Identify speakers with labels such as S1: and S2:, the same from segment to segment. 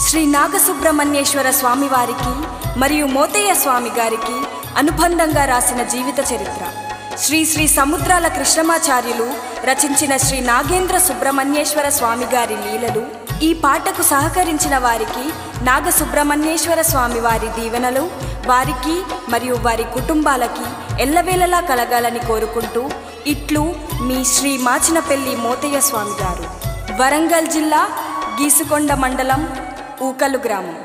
S1: శ్రీ నాగసుబ్రహ్మణ్యేశ్వర స్వామి వారికి మరియు మోతయ్య స్వామి గారికి అనుబంధంగా రాసిన జీవిత చరిత్ర. శ్రీ శ్రీ సముద్రాల కృష్ణమాచార్యులు రచించిన శ్రీ నాగేంద్ర సుబ్రహ్మణ్యేశ్వర స్వామి గారి లీలలు. ఈ పాటకు సహకరించిన వారికి నాగసుబ్రహ్మణ్యేశ్వర స్వామి వారి దీవెనలు వారికి మరియు వారి కుటుంబాలకి ఎల్లవేళలా కలగాలని కోరుకుంటూ ఇట్లు మీ శ్రీ మాచినపల్లి మోతయ్య స్వామి గారు, వరంగల్ జిల్లా గీసుకొండ మండలం ఊకలు గ్రామం.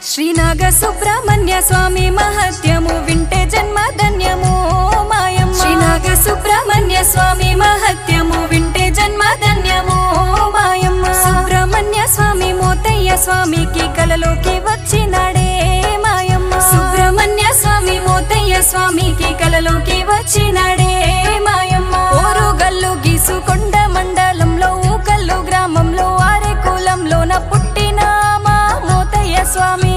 S1: శ్రీ నాగసుబ్రహ్మణ్య స్వామి మహత్యము వింటే జన్మధన్యము మాయమ్మ. శ్రీ నాగసుబ్రహ్మణ్య స్వామి మహత్యము వింటే జన్మధన్యము మాయమ్మ. సుబ్రహ్మణ్య స్వామి మోతయ్య స్వామికి కలలోకి వచ్చినాడే మాయమ్మ. సుబ్రహ్మణ్య స్వామి మోతయ్య స్వామికి కలలోకి వచ్చినాడే మాయమ్మ. ఓరుగల్లు గీసుకొండ మండలంలో ఊకల్లు గ్రామంలో ఆరేకులంలోన పుట్టిన మా మోతయ్య స్వామి.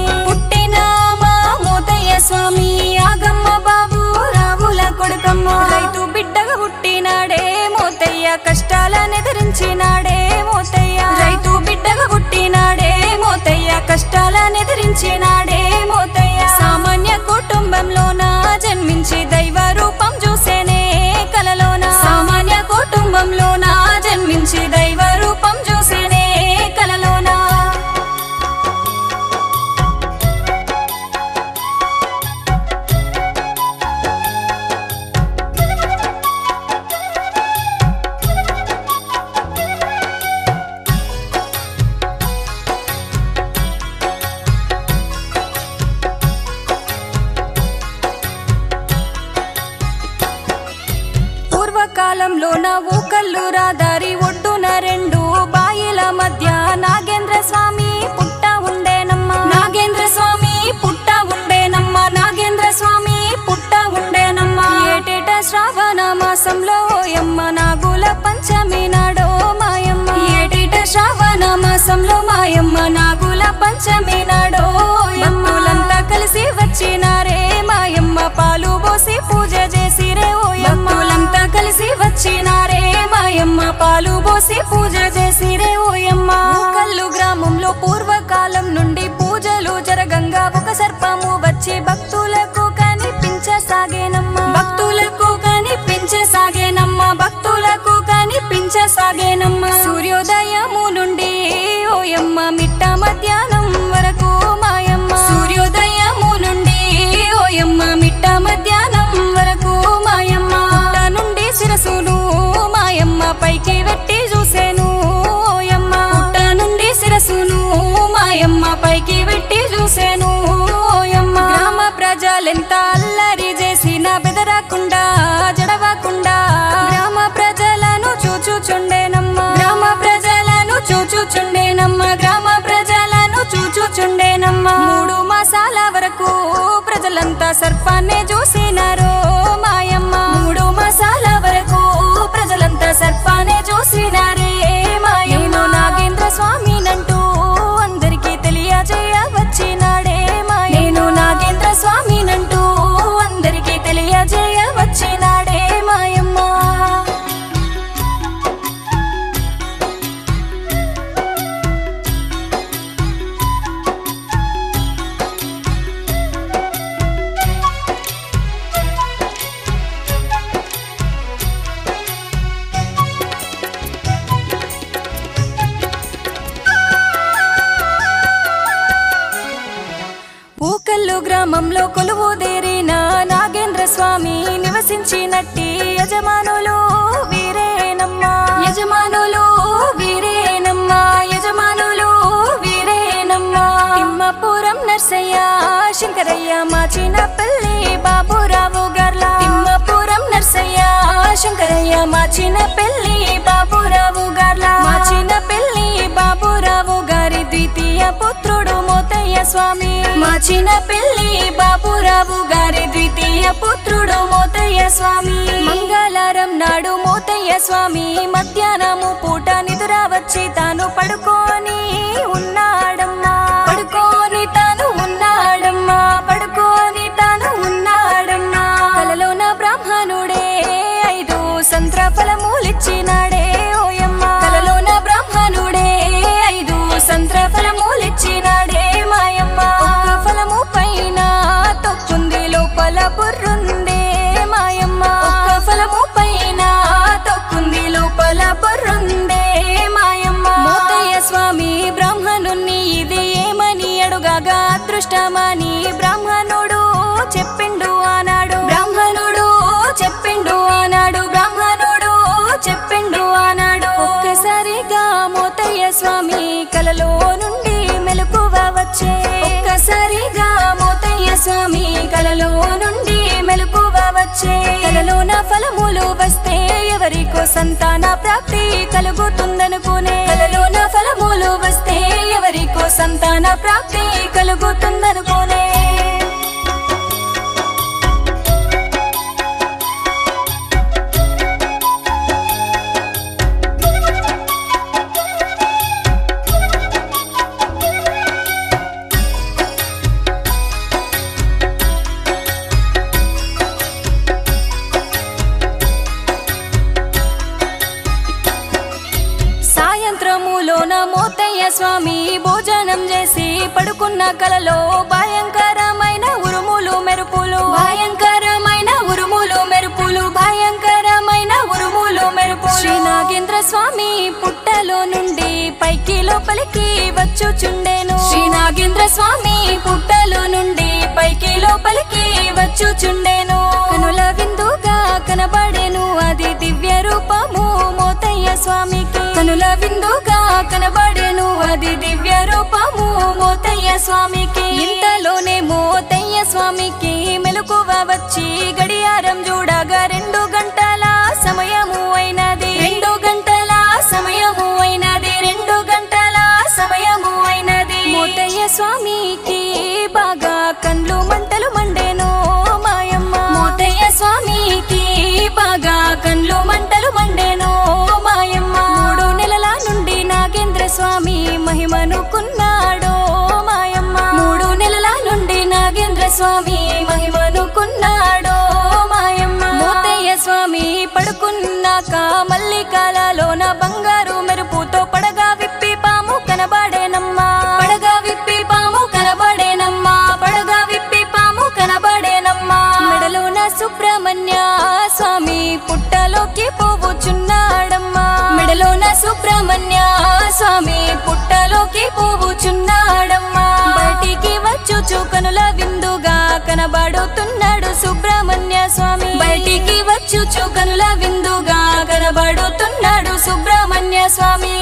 S1: స్వామి ఆగమ్మ బాబు రావుల కొడుకమ్మ. రైతు బిడ్డగా పుట్టినాడే మోతయ్య, కష్టాలనెదిరించినాడే మోతయ్య. రైతు బిడ్డగా పుట్టినాడే మోతయ్య, కష్టాలనెదిరించినాడే మోతయ్య. సామాన్య కుటుంబంలోన జన్మించి దైవ రూపం చూసేనే కలలోన. సామాన్య కుటుంబంలోన జన్మించి దైవ రూపం చూసేనే కలలోన. పూర్వకాలంలోన ఊకల్లు రాదారి ఒడ్డున రెండు బాయిల మధ్య నాగేంద్ర స్వామి పుట్ట ఉండేనమ్మ. నాగేంద్ర స్వామి పుట్ట ఉండేనమ్మ. నాగేంద్ర స్వామి పుట్ట ఉండేనమ్మ. ఏటేట శ్రావణ మాసంలో ఓయమ్మ నాగుల పంచమి నాడో మాయమ్మ. ఏటేట శ్రావణ మాసంలో మాయమ్మ నాగుల పంచమి నాడో భక్తులంతా కలిసి వచ్చినారే మాయమ్మ. పాలు పోసి పూజ చేసిరే ఓయమ్మ. కలిసి వచ్చినారే మాయమ్మ, పాలు పోసి పూజ చేసిరే ఓయమ్మ. ఊకల్లు గ్రామంలో పూర్వకాలం నుండి పూజలు జరగంగా ఒక సర్పము వచ్చి భక్తులకు కనిపించసాగేనమ్మ. భక్తులకు కనిపించసాగేనమ్మ. భక్తులకు కనిపించసాగేనమ్మ. సూర్యోదయము నుండి ఓయమ్మ మిట్ట మధ్యాహ్నం వరకు మాయమ్మ. సూర్యోదయము నుండి ఓయమ్మ మిట్ట మధ్యాహ్నం వరకు మాయమ్మ. శిరసును మాయమ్మ పైకి వెట్టి చూసేను ఓయమ్మ. పుట్ట నుండి శిరసును మాయమ్మ పైకి వెట్టి చూసేను ఓయమ్మ. గ్రామ ప్రజలెంత అల్లరి చేసినా బెదరకుండా జడవకుండా గ్రామ ప్రజలను చూచుచుండేనమ్మ. గ్రామ ప్రజలను చూచుచుండేనమ్మ. గ్రామ ప్రజలను చూచుచుండేనమ్మ. 3 మాసాల వరకు ప్రజలంతా సర్పాన్నే చూసినారో మాయమ్మ. 3 మాసాల వరకు ప్రజలంతా సర్పానే చూసినారే మాయమ్మ. నాగేంద్ర స్వామినంటూ అందరికీ తెలియజేయవచ్చినాడే మాయమ్మ. నేను నాగేంద్ర స్వామినంటూ అందరికీ తెలియజేయవచ్చినాడే మాయమ్మ. ఊకల్లు గ్రామంలో కొలువుదేరిన నాగేంద్ర స్వామి నివసించినట్టి యజమానులు వీరేనమ్మ. యజమానులు వీరేనమ్మ. యజమానులు వీరేనమ్మ. తిమ్మపురం నర్సయ్య శంకరయ్య మాచినపల్లి బాబురావు గార్ల. తిమ్మపురం నర్సయ్య శంకరయ్య మాచినపల్లి బాబురావు గార్ల. మాచినపల్లి బాబురావు గారి ద్వితీయ పుత్రుడు మోతయ్య స్వామి. మాచినపల్లి బాబురావు గారి ద్వితీయ పుత్రుడు మోతయ్య స్వామి. ఉన్నాడు మోతయ్య స్వామి. మధ్యాహ్నము పూట నిద్ర వచ్చి తాను పడుకొని ఉన్నాడమ్మా. పడుకొని తాను ఉన్నాడమ్మా. పడుకొని తాను ఉన్నాడమ్మా. కలలోన బ్రాహ్మణుడే 5 సంత్ర ఫలములిచ్చినాడే ఓయమ్మ. కలలోన బ్రాహ్మణుడే 5 సంత్ర ఫలములిచ్చినాడే మాయమ్మ. ఒక్క ఫలము పైన తొక్కుంది లోపల బుర్రుందే మాయమ్మ. ఒక్క ఫలము పైన తొక్కుంది లోపల బుర్రుందే మాయమ్మ. మోతయ్య స్వామి బ్రాహ్మణుణ్ణి ఇది ఏమని అడుగగా అదృష్టమని బ్రాహ్మణుడు చెప్పిండు అన్నాడు. బ్రాహ్మణుడు చెప్పిండు అన్నాడు. బ్రాహ్మణుడు చెప్పిండు అన్నాడు. ఒక్కసారిగా మోతయ్య స్వామి కలలో నుండి మెలకువ వచ్చే. ఒక్కసారిగా మోతయ్య స్వామి కలలో నుండి మెలకువ వచ్చే. కలలోన ఫలములు వస్తే ఎవరికో సంతాన ప్రాప్తి కలుగుతుందనుకునే. కలలోన ఫలములు వస్తే ఎవరికో సంతాన ప్రాప్తి కలుగుతుందనుకునే. సాయంత్రములోన మోతయ్య స్వామి భోజనం చేసి పడుకున్న కలలో భయంకరమైన ఉరుములు మెరుపులు. భయంకరమైన ఉరుములు మెరుపులు. భయంకరమైన ఉరుములు మెరుపులు. శ్రీ నాగేంద్ర స్వామి పుట్టలో నుండి పైకి లోపలికి వచ్చుచుండెను. శ్రీ నాగేంద్ర స్వామి పుట్టలో నుండి పైకి లోపలికి వచ్చుచుండెను. కనుల విందుగా కనబడెను అది దివ్య రూపము మోతయ్య స్వామికి. కనుల విందుగా కనబడెను అది దివ్య రూపము మోతయ్య స్వామికి. ఇంతలోనే మోతయ్య స్వామికి మెలకువ వచ్చి గడియారం చూడగా 2 గంటల సమయము అయినది. 2 గంటల సమయము అయినది. 2 గంటల సమయము అయినది. మోతయ్య స్వామికి బాగా కండ్లు మంటలు మండెను మాయమ్మ. మోతయ్య స్వామికి బాగా కండ్లు మంటలు మండెను మాయమ్మ. 3 నెలల నుండి నాగేంద్ర స్వామి మహిమనుకున్నాడో మాయమ్మ. 3 నెలల నుండి నాగేంద్ర స్వామి మహిమనుకున్నాడో మాయమ్మ. మోతయ్య స్వామి పడుకున్నాక మళ్ళీ కాలలోన బంగారు మెరుపుతో పడగా విప్పి పాము కనబడేనమ్మా. పడగా విప్పి పాము కనబడేనమ్మా. పడగా విప్పి పాము కనబడేనమ్మా. మెడలోన సుబ్రహ్మణ్య స్వామి పుట్టలోకి పోవుచున్నాడమ్మా. మెడలోన సుబ్రహ్మణ్య స్వామి పుట్టలోకి పోవుచున్నాడమ్మా. బయటికి వచ్చుచు కనుల విందుగా కనబడుతున్నాడు సుబ్రహ్మణ్య స్వామి. బయటికి వచ్చుచు కనుల విందుగా కనబడుతున్నాడు సుబ్రహ్మణ్య స్వామి.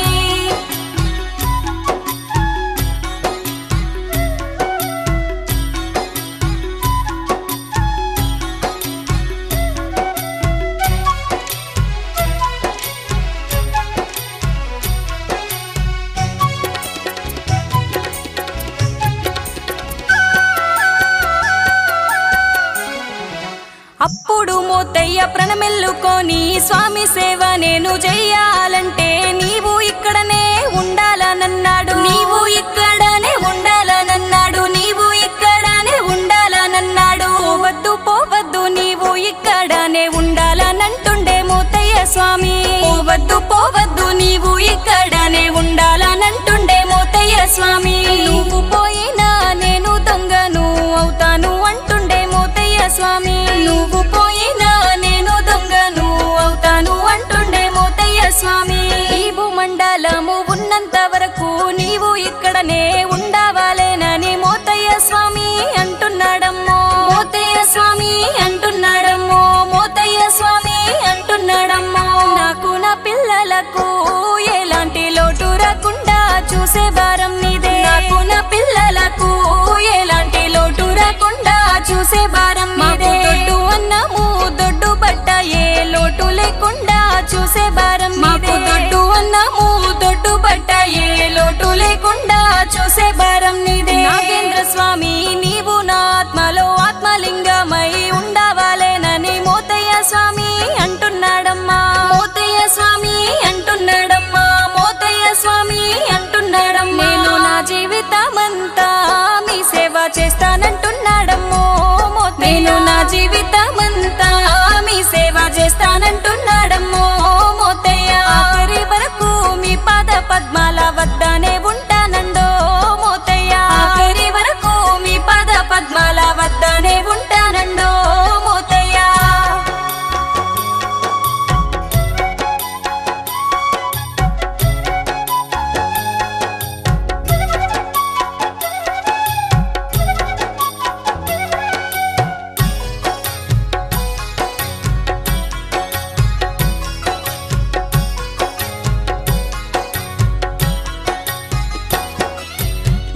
S1: అప్పుడు మోతయ్య ప్రణమెల్లుకొని స్వామి సేవ నేను చెయ్యాలంటే నీవు ఇక్కడనే ఉండాలనన్నాడు. నీవు ఇక్కడనే ఉండాలనన్నాడు. నీవు ఇక్కడనే ఉండాలనన్నాడు. పోవద్దు పోవద్దు నీవు ఇక్కడనే ఉండాలనంటుండే మోతయ్య స్వామి. పోవద్దు పోవద్దు నీవు ఇక్కడనే ఉండాలనంటుండే మోతయ్య స్వామి. నువ్వు పోయినా నేను దొంగను అవుతాను అంటుండే మోతయ్య స్వామి. నువ్వు పోయినా నేను దొంగను అవుతాను అంటుండే మోతయ్య స్వామి. ఈ భూమండలము ఉన్నంత వరకు నీవు ఇక్కడనే ఉండవాలేనని మోతయ్య స్వామి అంటున్నాడమ్మో. మోతయ్య స్వామి అంటున్నాడమ్మో. మోతయ్య స్వామి అంటున్నాడమ్మో. నాకు నా పిల్లలకు ఎలాంటి లోటు రాకుండా చూసే భారం నీదే. నాకు నా పిల్లలకు ఎలాంటి లోటు రాకుండా చూసే భారం నీదే. దొడ్డు అన్నము దొడ్డు బట్ట ఏ లోటు లేకుండా చూసే భారం నీదే. దొడ్డు అన్నము దొడ్డు బట్ట ఏ లోటు లేకుండా చూసే భారం నీదే. నాగేంద్ర స్వామి నీవు నా ఆత్మలో ఆత్మలింగమై ఉండవాలేనని మోతయ్య స్వామి అంటున్నాడమ్మా. స్వామి అంటున్నాడమ్మా, మోతయ్య స్వామి అంటున్నాడమ్మా. నేను నా జీవితమంతా మీ సేవ చేస్తానంటున్నాడమ్మో మోతయ్య. నేను నా జీవితమంతా మీ సేవ చేస్తానంటున్నాడమ్మో మోతయ్య. ఆఖరి వరకు మీ పాద పద్మాల వద్దనే ఉంటానండో మోతయ్య. ఆఖరి వరకు మీ పాద పద్మాల వద్దనే ఉంటానండో మోతయ్య.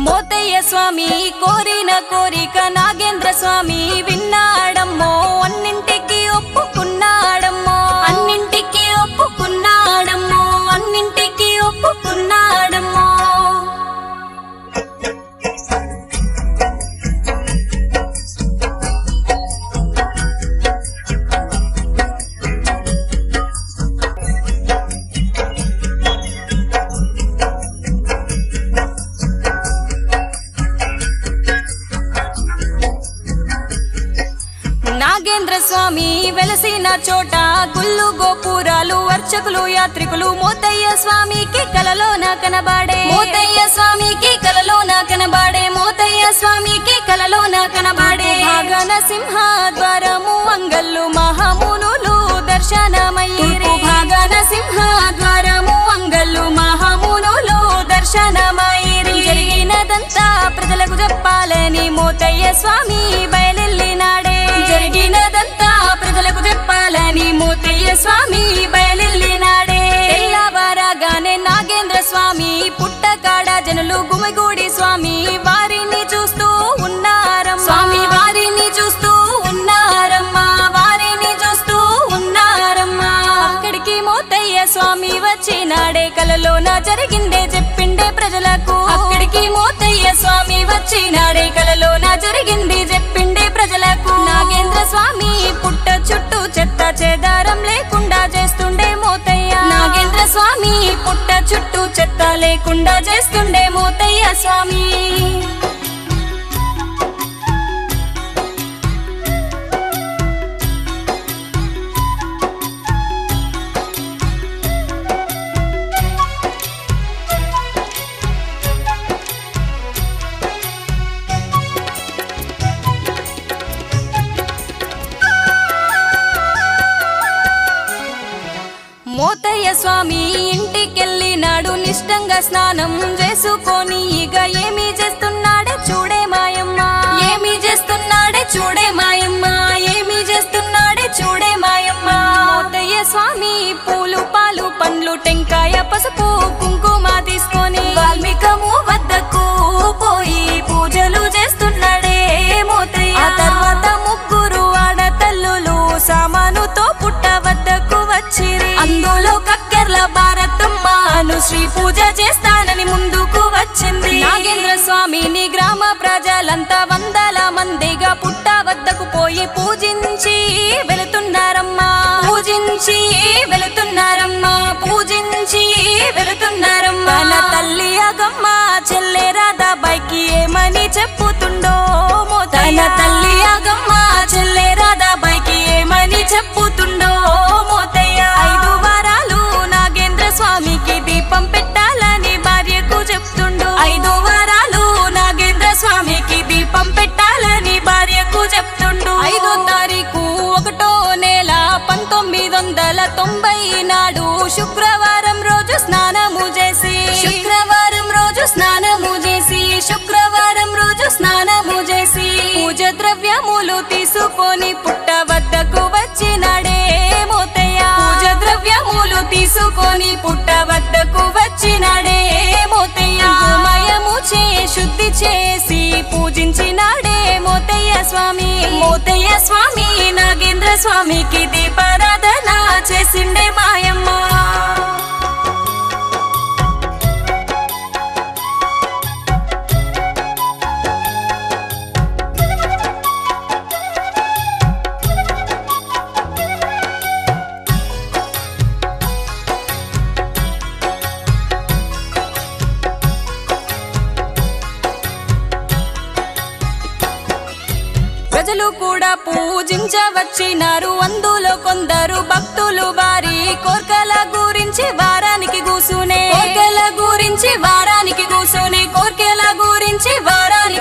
S1: మోతయ్య స్వామి కోరిన కోరిక నాగేంద్ర స్వామి విన్నాడమ్మో, అన్నింటికి ఒప్పుకున్నాడమ్మో, అన్నింటికి ఒప్పుకున్నాడమ్మో, అన్నింటికి ఒప్పుకున్నాడమ్మో. నాగేంద్ర స్వామి వెలసిన చోట గుళ్ళు గోపురాలు అర్చకులు యాత్రికులు మోతయ్య స్వామికి కలలోన కనబాడే, మోతయ్య స్వామికి కలలోన కనబాడే, మోతయ్య స్వామికి కలలోన కనబాడే. భాగన సింహ ద్వారము అంగల్లు మహామునులు దర్శనమయ్యిరి. భాగన సింహ ద్వారము అంగల్లు మహామునులు దర్శనమయ్యిరి. జరిగినదంతా ప్రజలకు చెప్పాలని మోతయ్య స్వామి బయలెల్లినాడే. జరిగినదంతా ప్రజలకు చెప్పాలని మోతయ్య స్వామి బయలెల్లినాడే. తెల్లవారగానే నాగేంద్ర స్వామి పుట్టకాడ జనులు గుమిగూడి స్వామి వారిని చూస్తూ ఉన్నారమ్మా, స్వామి వారిని చూస్తూ ఉన్నారమ్మా, వారిని చూస్తూ ఉన్నారమ్మా. అక్కడికి మోతయ్య స్వామి వచ్చినాడే, కలలోన జరిగిందే చెప్పిండే ప్రజలకు. అక్కడికి మోతయ్య స్వామి వచ్చినాడే, కలలోన జరిగింది చెప్పిండే ప్రజలకు. నాగేంద్ర స్వామి పుట్ట చుట్టూ చెత్త చేదారం లేకుండా చేస్తుండే మోతయ్య. నాగేంద్ర స్వామి పుట్ట చుట్టూ చెత్త లేకుండా చేస్తుండే మోతయ్య స్వామి. మోతయ్య స్వామి ఇంటికెళ్ళినాడు, నిష్టంగా స్నానం చేసుకొని ఇక ఏమి చేస్తున్నాడే చూడే మాయమ్మ, ఏమి చేస్తున్నాడే చూడే మాయమ్మ, ఏమి చేస్తున్నాడే చూడే మాయమ్మ. మోతయ్య స్వామి పూలు పాలు పండ్లు టెంకాయ పసుపు కుంకుమ తీసుకొని వాల్మీకము వద్దకు పోయి పూజలు చేస్తున్నాడే మోతయ్య. ఆ తర్వాత ముగ్గురు ఆడతల్లులు సామానుతో పుట్ట వద్దకు వచ్చిరి. అందులో కక్కెర్ల భారతమ్మను శ్రీ పూజ చేస్తానని ముందుకు వచ్చింది. నాగేంద్ర స్వామిని గ్రామ ప్రజలంతా వందల మందిగా పుట్ట వద్దకు పోయి పూజించి వెళుతున్నారమ్మా, పూజించి వెళుతున్నారమ్మా, పూజించి వెళుతున్నారమ్మా. తన తల్లి అగమ్మ చెల్లె రాధాబాయికి ఏమని చెప్పుతుండో మోతయ్య. తన తల్లి అగమ్మ చెల్లె రాధాబాయికి ఏమని చెప్పుతుండో మోతయ్య. 5 వారాలు నాగేంద్ర స్వామికి దీపం పెట్టాలని భార్యకు చెప్తుండు. 5 వారాలు నాగేంద్ర స్వామికి దీపం పెట్టాలని భార్యకు చెప్తుండు. 5వ తారీఖు 1వ నెల 1990 నాడు శుక్రవారం రోజు స్నానము చేసి, శుక్రవారం రోజు స్నానము చేసి, శుక్రవారం రోజు స్నానము చేసి పూజ ద్రవ్యములు తీసుకొని పుట్ట వద్దకు వచ్చినాడే మోతయ్య. పూజ ద్రవ్యములు తీసుకొని పుట్ట వద్దకు వచ్చినాడే మోతయ్య. గోమయము చే శుద్ధి చేసి పూజించినాడే మోతయ్య స్వామి. మోతయ్య స్వామి నాగేంద్ర స్వామికి దీపారాధన చేసిండే మాయమ్మ. కూడా పూజించవచ్చినారు. అందులో కొందరు భక్తులు వారి కోర్కెల గురించి వారానికి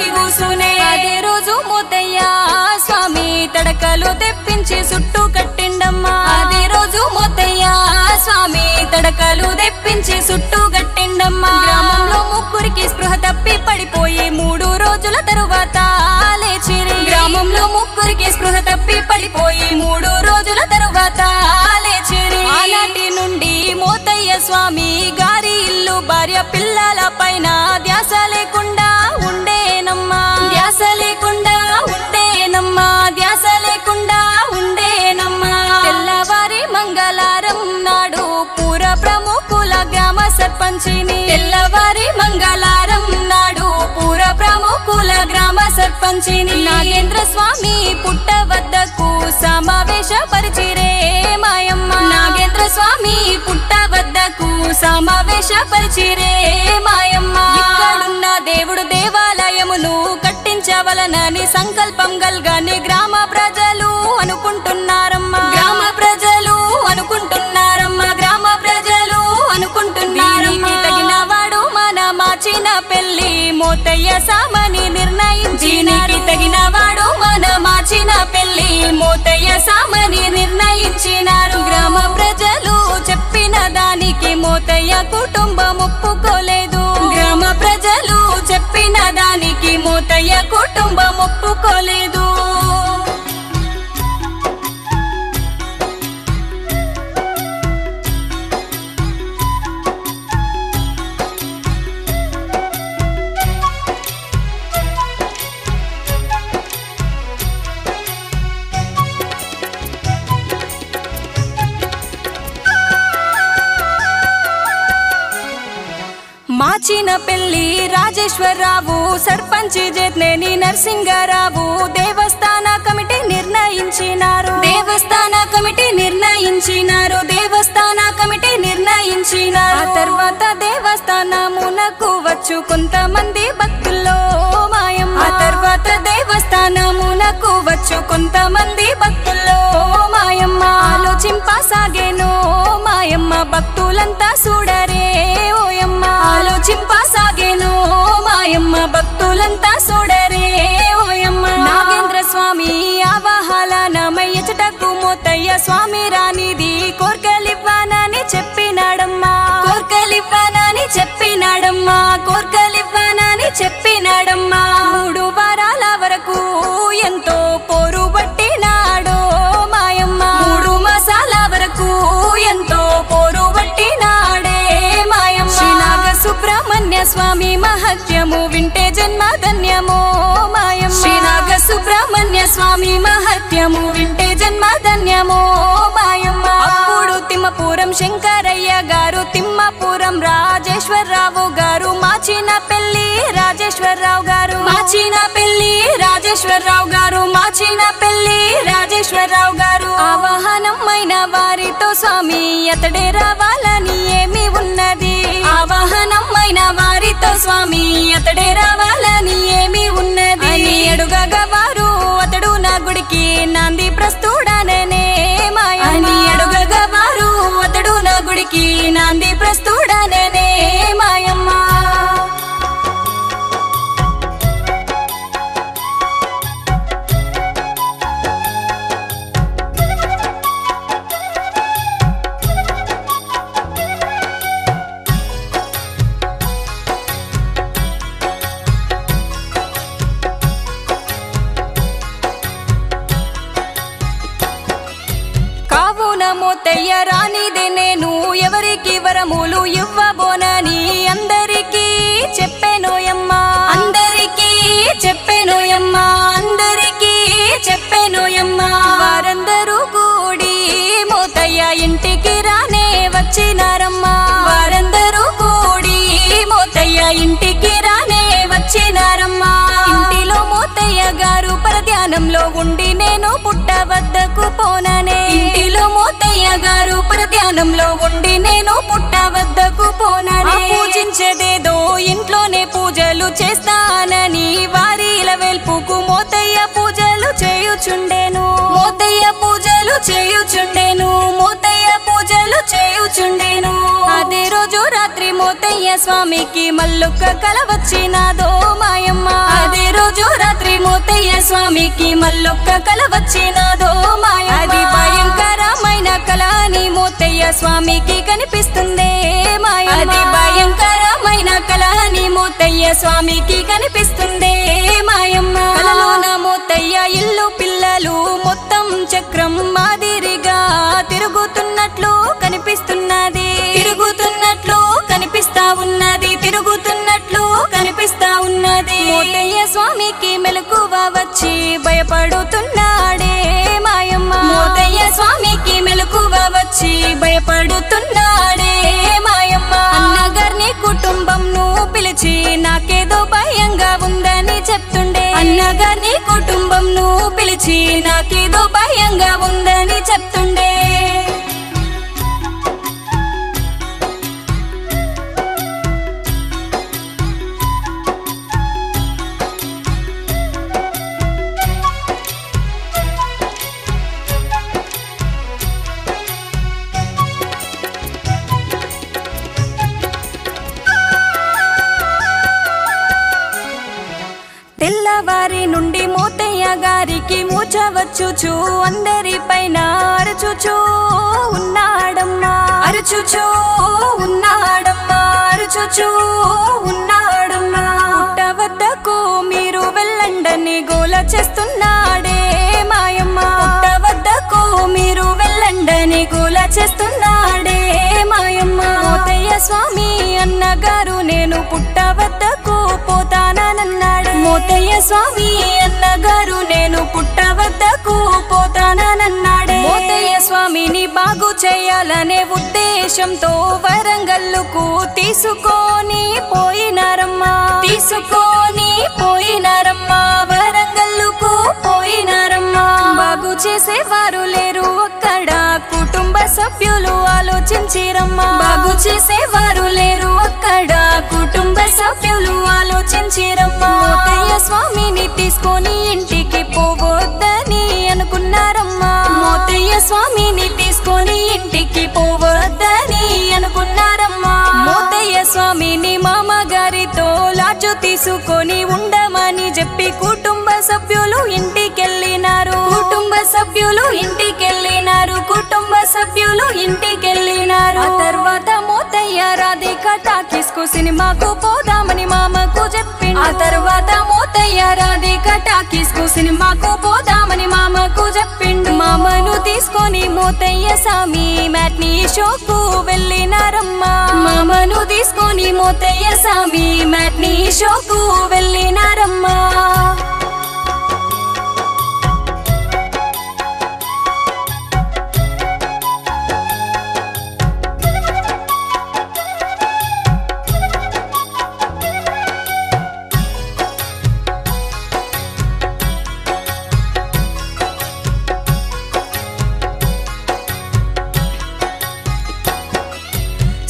S1: కూసునే అదే రోజు మోతయ్య స్వామి తడకలు తెప్పించి చుట్టూ కట్టిండమ్మా. గ్రామంలో ముగ్గురికి స్పృహ తప్పి పడిపోయి 3 రోజుల తరువాత లేచిరి. ఆనాటి నుండి మోతయ్య స్వామి గారి ఇల్లు భార్య పిల్లల పైన ధ్యాస లేకుండా ఉండేనమ్మా. తెల్లవారి మంగళవారం నాడు పూర ప్రముఖుల గ్రామ సర్పంచిని నాగేంద్ర స్వామి పుట్ట వద్దకు సమావేశపరిచిరే మాయమ్మ. ఇక్కడున్న దేవుడు దేవాలయమును కట్టించవలనని సంకల్పం గల్గాని గ్రామ ప్రజలు అనుకుంటున్నారమ్మా. తగినవాడు మన మాచిన పెళ్లి మోతయ్య సామని నిర్ణయించినారు. గ్రామ ప్రజలు చెప్పిన దానికి మోతయ్య కుటుంబం ఒప్పుకోలేదు. మాచిన పెళ్లి రాజేశ్వరరావు, సర్పంచి జేత్నేని నరసింగారావు దేవస్థాన కమిటీ నిర్ణయించినారు. ఆ తర్వాత దేవస్థానమునకు వచ్చు కొంతమంది భక్తుల్లో మాయమ్మ. ఆలోచింపసాగేనో మాయమ్మ భక్తులంతా చూడరే ఓయమ్మ. నాగేంద్ర స్వామి ఆవాహనమయ్యటకు మోతయ్య స్వామి రానిది కోర్కెలివ్వనని చెప్పినాడమ్మా. 3 వారాల వరకు ఎంతో పోరు పట్టినాడో మాయమ్మ.
S2: 3 మాసాల వరకు ఎంతో పోరు పట్టినాడే మాయమ్మ.
S1: శ్రీనాగ సుబ్రహ్మణ్య స్వామి మహత్యము వింటే జన్మధన్యమో మాయమ్మ. అప్పుడు తిమ్మపురం శంకరయ్య గారు, తిమ్మపురం రాజేశ్వరరావు గారు మాచిన పెళ్లి రాజేశ్వరరావు గారు ఆవాహనమైన వారితో స్వామి అతడే రావాలని ఏమి ఉన్నది. అని అడుగగా వారు అతడు నా గుడికి నాంది ప్రస్తుడననే మాయమ్మ. కావున మోతయ్య రానిదే నేను ఎవరికి వరములు ఇవ్వబోనని అందరికీ చెప్పెనోయమ్మా. వారందరూ కూడి మోతయ్య ఇంటికి రానే వచ్చినారమ్మా. ఇంటిలో మోతయ్య గారు పరధ్యానంలో ఉండి నేను పుట్ట వద్దకు పోననే. పూజించేదేదో ఇంట్లోనే పూజలు చేస్తానని వారిల వెల్పుకు మోతయ్య పూజలు
S2: చేయుచుండెను మోతయ్య పూజలు చేయుచుండెను మోతయ్య పూజలు చేయుచుండెను అదే రోజు రాత్రి మోతయ్య స్వామికి మల్లొక్క కల వచ్చినాదో మాయమ్మ అదే రోజు రాత్రి మోతయ్య స్వామికి మల్లొక్క కల వచ్చినాదో మాయమ్మ అది భయంకరమైన కల అని మోతయ్య స్వామికి కనిపిస్తుందే మాయమ్మ అది భయంకరమైన కల అని మోతయ్య స్వామికి కనిపిస్తుందే మాయమ్మ కలలోన మోతయ్య ఇల్లు పిల్లలు మొత్తం చక్రం మాదిరిగా తిరుగుతున్నట్లు కనిపిస్తున్నది తిరుగుతున్నట్లు కనిపిస్తా ఉన్నది తిరుగుతున్నట్లు కనిపిస్తా ఉన్నది మోతయ్య స్వామికి మెలకువ వచ్చి భయపడుతున్నాడే మాయమ్మ మోతయ్య స్వామికి మెలకువ వచ్చి భయపడుతున్నాడే మాయమ్మ అన్నగారిని కుటుంబంను పిలిచి నాకేదో భయంగా ఉందని చెప్తుండే అన్నగారిని కుటుంబంను పిలిచి నాకేదో భయంగా ఉందని చెప్తుండే తెల్లవారి నుండి మోతయ్య గారికి మూచవచ్చుచు అందరి పైన అరుచుచూ ఉన్నాడమ్మా అరుచుచూ ఉన్నాడమ్మా అరుచుచూ ఉన్నాడమ్మా పుట్ట వద్దకు మీరు వెళ్ళండని గోల చేస్తున్నాడే మాయమ్మ పుట్ట వద్దకు మీరు వెళ్ళండని గోల చేస్తున్నాడే మాయమ్మ మోతయ్య స్వామి అన్నగారు నేను పుట్ట వద్దకు పోతానన్నాడు మోతయ్య స్వామి అన్నగారు నేను పుట్ట వద్దకు పోతానన్నాడే మోతయ్య స్వామిని బాగు చేయాలనే ఉద్దేశంతో వరంగల్లుకు తీసుకొని పోయినారమ్మా తీసుకొని పోయినారమ్మా వరంగల్లుకు పోయినారమ్మా బాగు చేసేవారు లేరు అక్కడ కుటుంబ సభ్యులు ఆలోచించిరమ్మా బాగు చేసేవారు లేరు అక్కడ కుటుంబ సభ్యులు ఆలోచించిరమ్మా మోతయ్య స్వామిని తీసుకొని ఇంటికి పోవద్దని అనుకున్నారమ్మా మోతయ్య స్వామిని తీసుకొని ఇంటికి పోవద్దని అనుకున్నారమ్మా మోతయ్య స్వామిని మామగారితో లాడ్జు తీసుకొని ఉండమని చెప్పి కుటుంబ సభ్యులు ఇంటికెళ్ళినారు కుటుంబ సభ్యులు ఇంటికెళ్ళినారు కుటుంబ సభ్యులు ఇంటికెళ్ళినారు ఆ తర్వాత మోతయ్య రాధిక టాకీస్కు సినిమాకు పోదామని మామకు చెప్పిండు ఆ తర్వాత మోతయ్య రాధిక టాకీస్కు సినిమాకు పోదామని మామకు చెప్పిండు మామను తీసుకొని మోతయ్య స్వామి మ్యాట్నీ షోకు వెళ్ళినారమ్మా మామను తీసుకొని మోతయ్య స్వామి మ్యాట్నీ షోకు వెళ్ళినారమ్మా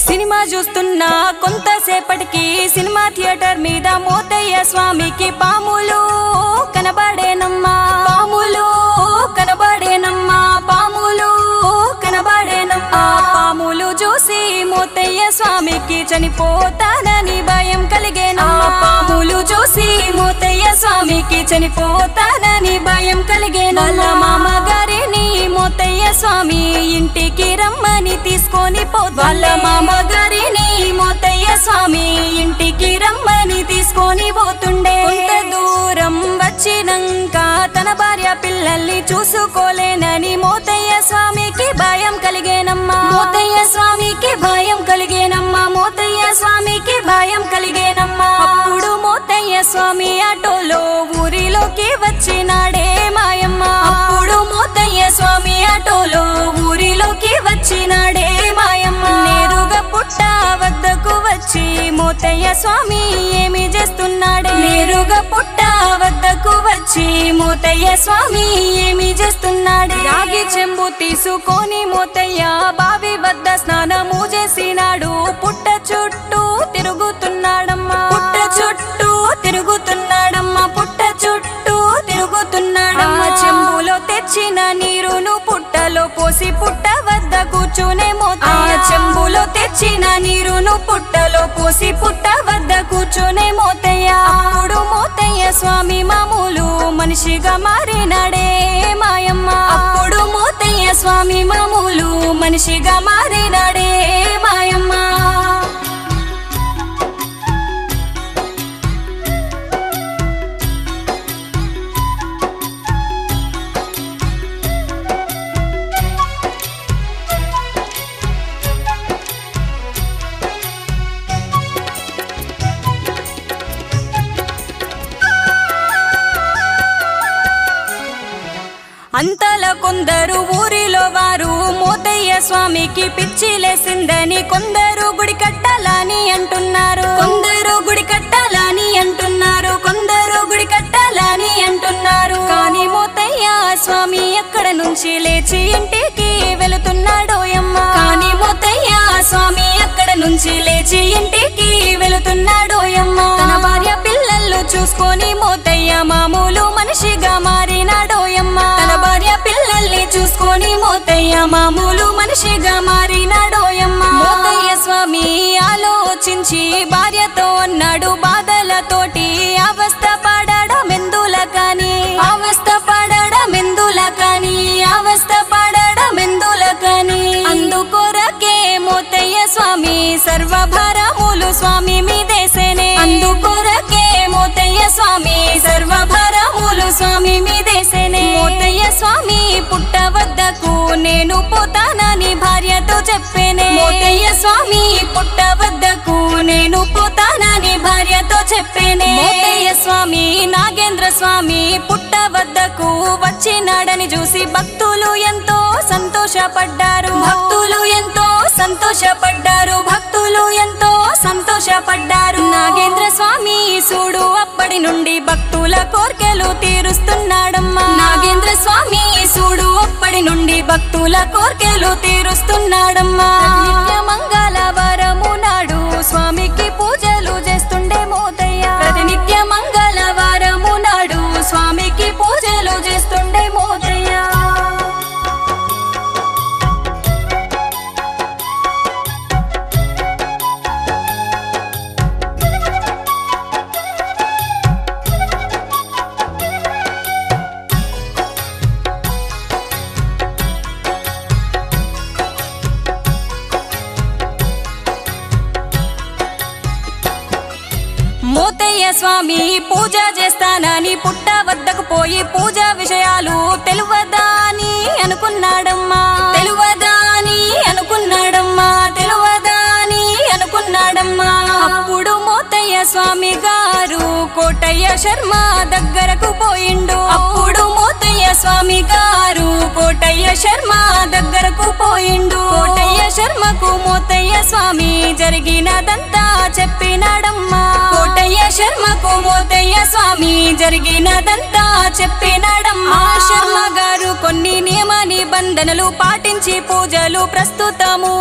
S2: సినిమా చూస్తున్నా కొంతసేపటికి సినిమా థియేటర్ మీద మోతయ్య స్వామికి పాములు కనబడేనమ్మా పాములు కనబడేనమ్మా పాములు కనబడేనమ్మా పాములు చూసి మోతయ్య స్వామికి చనిపోతానని భయం కలిగేనమ్మా పాములు చూసి మోతయ్య స్వామికి చనిపోతానని భయం కలిగేను వాళ్ళ మామగారిని మోతయ్య స్వామి ఇంటికి రమ్మని తీసుకొని వాళ్ళ మామగారిని మోతయ్య స్వామి ఇంటికి రమ్మని తీసుకొని పోతుండే కొంత దూరం వచ్చినంక తన భార్య పిల్లల్ని చూసుకోలేనని మోతయ్య స్వామికి భయం కలిగేనమ్మా మోతయ్య స్వామికి భయం కలిగేనమ్మా మోతయ్య స్వామికి భయం కలిగేనమ్మా అప్పుడు మోతయ్య స్వామి ఆటోలో ఊరిలోకి వచ్చినాడే మాయమ్మ అప్పుడు మోతయ్య స్వామి ఆటోలో ఊరిలోకి వచ్చినాడే మాయమ్మ నేరుగా పుట్ట వద్దకు వచ్చి మోతయ్య స్వామి ఏమి చేస్తున్నాడే నేరుగా పుట్ట వద్దకు వచ్చి మోతయ్య స్వామి ఏమి చేస్తున్నాడే రాగి చెంబు తీసుకొని మోతయ్య బావి వద్ద స్నానము చేసినాడు పుట్ట చుట్టూ తిరుగుతున్నాడమ్మా పుట్ట చుట్టూ తిరుగుతున్నాడమ్మా పుట్ట చుట్టూ తిరుగుతున్నాడమ్మా పోసి పుట్ట వద్ద కూర్చునే మోతయ్య చెంబులో తెచ్చిన నీరును పుట్టలో పోసి పుట్ట వద్ద కూర్చునే మోతయ్య అప్పుడు మోతయ్య స్వామి మామూలు మనిషిగా మారినాడే మాయమ్మ అప్పుడు మోతయ్య స్వామి మామూలు మనిషిగా మారినాడే మాయమ్మ అంతల కొందరు ఊరిలో వారు మోతయ్య స్వామికి పిచ్చిలేసిందని కొందరు గుడి కట్టాలని అంటున్నారు కొందరు గుడి కట్టాలని అంటున్నారు కొందరు గుడి కట్టాలని అంటున్నారు కానీ మోతయ్య స్వామి ఎక్కడ నుంచి లేచి ఇంటికి వెళుతున్నాడోయమ్మ కానీ మోతయ్య స్వామి ఎక్కడ నుంచి లేచి ఇంటికి వెళుతున్నాడోయమ్మ తన భార్య పిల్లలు చూసుకొని మోతయ్య మామూలు మనిషిగా మారినాడోయమ్మ తన భార్య పిల్లల్ని చూసుకొని మోతయ్య మామూలు మనిషిగా మారినాడోయమ్మ మోతయ్య స్వామి ఆలోచించి భార్యతో అన్నాడు బాధలతోటి అవస్థ పడడమెందుల కాని అవస్థ పడడమెందుల కాని అవస్థ పడడమెందుల కాని అందుకొరకే మోతయ్య స్వామి సర్వభారములు స్వామి మీదేసేనే అందుకొరకే మోతయ్య స్వామి సర్వభారములు స్వామి మీదేసేనే మోతయ్య స్వామి పుట్ట వద్దకు నేను పోతానని భార్యతో చెప్పేనే మోతయ్య స్వామి పుట్ట వద్దకు నేను పోతానని భార్యతో చెప్పేనే మోతయ్య స్వామి నాగేంద్ర స్వామి పుట్ట వద్దకు వచ్చినాడని చూసి భక్తులు ఎంతో సంతోషపడ్డారు భక్తులు ఎంతో సంతోషపడ్డారు భక్తులు ఎంతో సంతోషపడ్డారు నాగేంద్ర స్వామి చూడు అప్పటి నుండి భక్తుల కోర్కెలు తీరుస్తున్నాడమ్మా నాగేంద్ర స్వామి చూడు అప్పటి నుండి భక్తుల కోర్కెలు తీరుస్తున్నాడమ్మా నిత్య మంగళవారము నాడు స్వామికి పూజలు చేస్తుండే మోతయ్య ప్రతినిత్య మంగళవారము నాడు స్వామికి పూజలు చేస్తుండే మోతయ్య మోతయ్య స్వామి పూజ చేస్తానని పుట్ట వద్దకు పోయి పూజా విషయాలు తెలువదా అని అనుకున్నాడమ్మా తెలువదా అని అనుకున్నాడమ్మా తెలువదా అని అనుకున్నాడమ్మా అప్పుడు మోతయ్య స్వామి గారు కోటయ్య శర్మ దగ్గరకు పోయిండు అప్పుడు మోతయ్య స్వామి గారు కోటయ్య శర్మ దగ్గరకు పోయిండు కోటయ్య శర్మకు మోతయ్య స్వామి జరిగినదంతా చెప్పినాడమ్మా కోటయ్య శర్మకు మోతయ్య స్వామి జరిగినదంతా చెప్పినాడమ్మా శర్మ గారు కొన్ని నియమ నిబంధనలు పాటించి పూజలు ప్రస్తుతము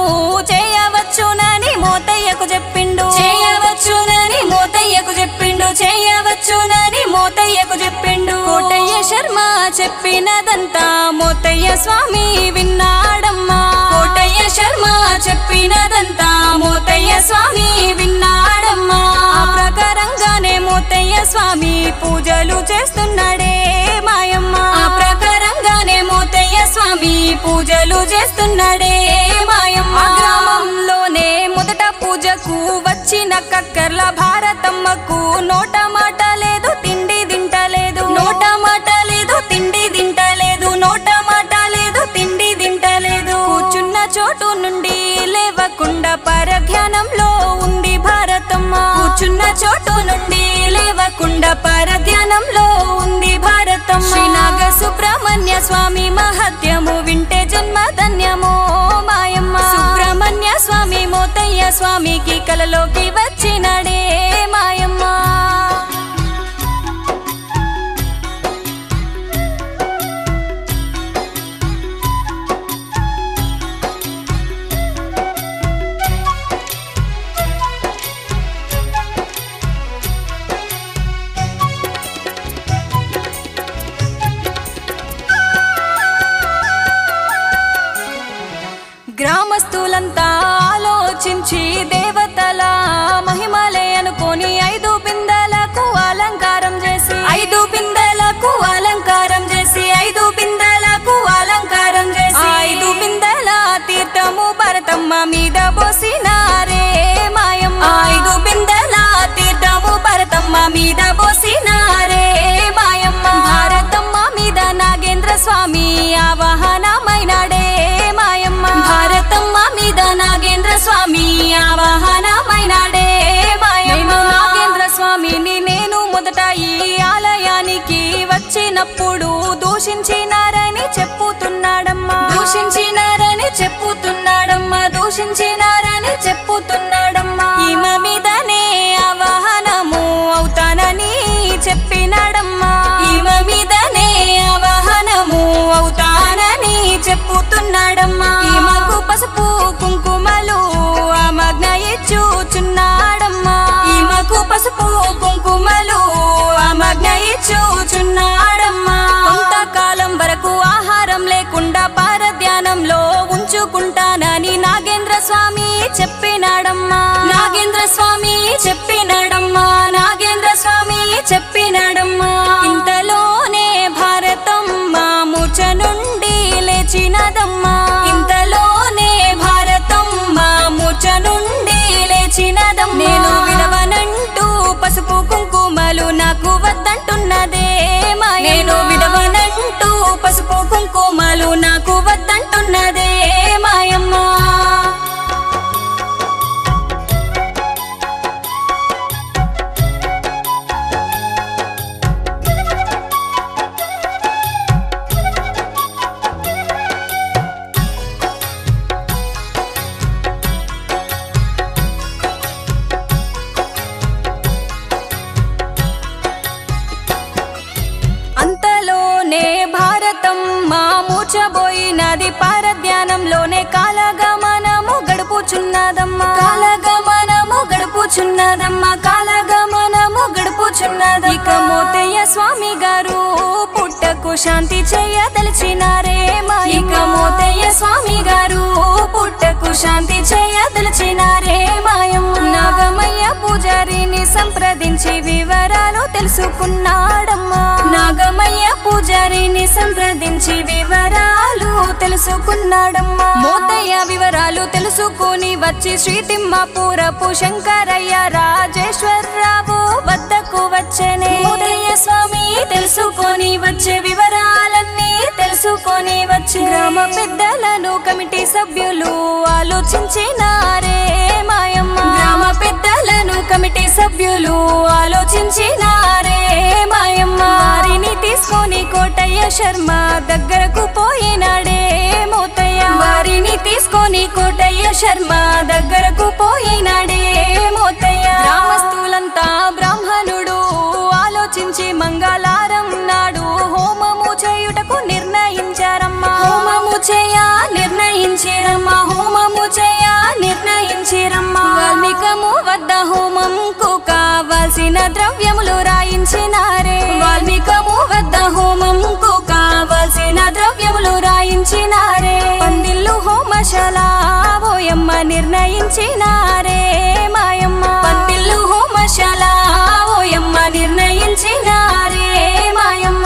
S2: చేయవచ్చునని మోతయ్యకు చెప్పిండు చేయవచ్చునని మోతయ్యకు చెప్పిండు చేయవచ్చునని మోతయ్యకు చెప్పిండు కోటయ్య శర్మ చెప్పినదంతా మోతయ్య స్వామి విన్నాడమ్మా కోటయ్య శర్మ చెప్పినదంతా మోతయ్య స్వామి విన్నాడమ్మా ఆ ప్రకారంగానే మోతయ్య స్వామి పూజలు చేస్తున్నాడే మాయమ్మ ఆ ప్రకారంగానే మోతయ్య స్వామి పూజలు చేస్తున్నాడే మాయమ్మ గ్రామంలోనే మొదట పూజకు వచ్చిన కక్కర్ల భారతమ్మకు నోట మాట లేదు తిండి తింటలేదు నోట మాట లేదు తిండి తింటలేదు నోట మాట లేదు తిండి తింటలేదు కూర్చున్న చోటు నుండి లేవకుండా పరధ్యానంలో ఉంది భారతమ్మ కూర్చున్న చోటు నుండి లేవకుండా పరధ్యానంలో ఉంది భారతమ్మ శ్రీ నాగ సుబ్రహ్మణ్య స్వామి మహత్యము వింటే జన్మధన్యమో మాయమ్మ సుబ్రహ్మణ్య స్వామి మోతయ్య స్వామికి కలలోకి వచ్చినడే మాయమ్మ గ్రామస్తులంతా ఆలోచించి దేవతల మహిమలే అనుకొని 5 బిందెలకు అలంకారం చేసి 5 బిందెలకు అలంకారం చేసి 5 బిందెలకు అలంకారం చేసి 5 బిందెల తీర్థము భరతమ్మ మీద పోసినారే మాయమ్మ 5 బిందెల తీర్థము భరతమ్మ మీద పోసినారే మాయమ్మ భారతమ్మ మీద నాగేంద్ర స్వామి ఆవాహనమైనాడే మాయమ్మ భారతమ్మ మీద నాగేంద్ర స్వామి ఆవాహనమైనాడే మాయమ్మ నాగేంద్ర స్వామిని నేను మొదట ఈ ఆలయానికి వచ్చినప్పుడు దూషించినారని చెప్పుతున్నాడమ్మా దూషించినారని చెప్పుతున్నాడమ్మా దూషించినారని చెప్పుతున్నాడమ్మా ఈమె మీదనే ఆవాహనము అవుతానని చెప్పినాడమ్మా ఈమె మీదనే ఆవాహనము అవుతానని చెప్పుతున్నాడమ్మా ఈమెకు పసుపు కుంకుమలు ఆమగ్న ఇచ్చుచున్నాడమ్మా ఈమెకు పసుపు కుంకుమలు ఆమగ్న ఇచ్చుచున్నాడమ్మా కొంతకాలం వరకు ఆహారం లేకుండా పారధ్యానంలో ఉంచుకుంటానని నాగేంద్ర స్వామి చెప్పినాడమ్మా నాగేంద్ర స్వామి చెప్పినాడమ్మా నాగేంద్ర స్వామి చెప్పినాడమ్మా ఇంతలోనే భారతమ్మ మూర్ఛ నుండి లేచినదమ్మా ఇంతలోనే భారతమ్మ మూర్ఛ నుండి లేచినదమ్మా నేను విడవనంటూ పసుపు కుంకుమలు నాకు వద్దంటున్నదే నేను విడవనంటూ పసుపు కుంకుమలు నాకు వద్దంటున్నదే మాయమ్మ అంతలోనే భారతమ్మ మూర్ఛబోయినది పారధ్యానంలోనే కాలగమనము గడుపుచున్నదమ్మా కాలగమనము గడుపుచున్నదమ్మా కాలగమనము గడుపుచున్నది ఇక మోతయ్య స్వామి గారు పుట్టకు శాంతి చేయదలిచినారే ఇక మోతయ్య స్వామి గారు పుట్టకు శాంతి చేయదలిచినారే మాయమ్మ నాగమయ్య పూజారిని సంప్రదించి వివరాలు తెలుసుకున్నాడమ్మా నాగమయ్య పూజారిని సంప్రదించి వివరాలు తెలుసుకున్నాడమ్మా మోతయ్య వివరాలు తెలుసుకుని వచ్చి శ్రీతిమ్మాపురపు శంకరయ్య రాజేశ్వరరావు వద్దకు వచ్చనే మోతయ్య స్వామి తెలుసుకొని వచ్చే వివరాలన్నీ తెలుసుకొని వచ్చి గ్రామ పెద్దలను కమిటీ సభ్యులు ఆలోచించినారే మాయమ్మ గ్రామ పెద్దలను కమిటీ సభ్యులు ఆలోచించినారే మాయమ్మ వారిని తీసుకొని కోటయ్య శర్మ దగ్గరకు పోయినాడే మోతయ్య వారిని తీసుకొని కోటయ్య శర్మ దగ్గరకు పోయినాడే మోతయ్య గ్రామస్తులంతా బ్రాహ్మణుడు ఆలోచించి మంగళవారం నాడు హోమము చేయుటకు నిర్ణయించారమ్మా హోమము చేయ నిర్ణయించారమ్మా హోమము చేయ నిర్ణయించారమ్మా వాల్మీకము వద్ద హోమంకు కావాల్సిన ద్రవ్యములు రాయించినారే వాల్మీకము వద్ద హోమంకు కావాల్సిన ద్రవ్యములు రాయించినారే పందిళ్ళు హోమశాల ఓయమ్మ నిర్ణయించినారే మాయమ్మ పందిళ్ళు హోమశాల ఓయమ్మ నిర్ణయించినారే మాయమ్మ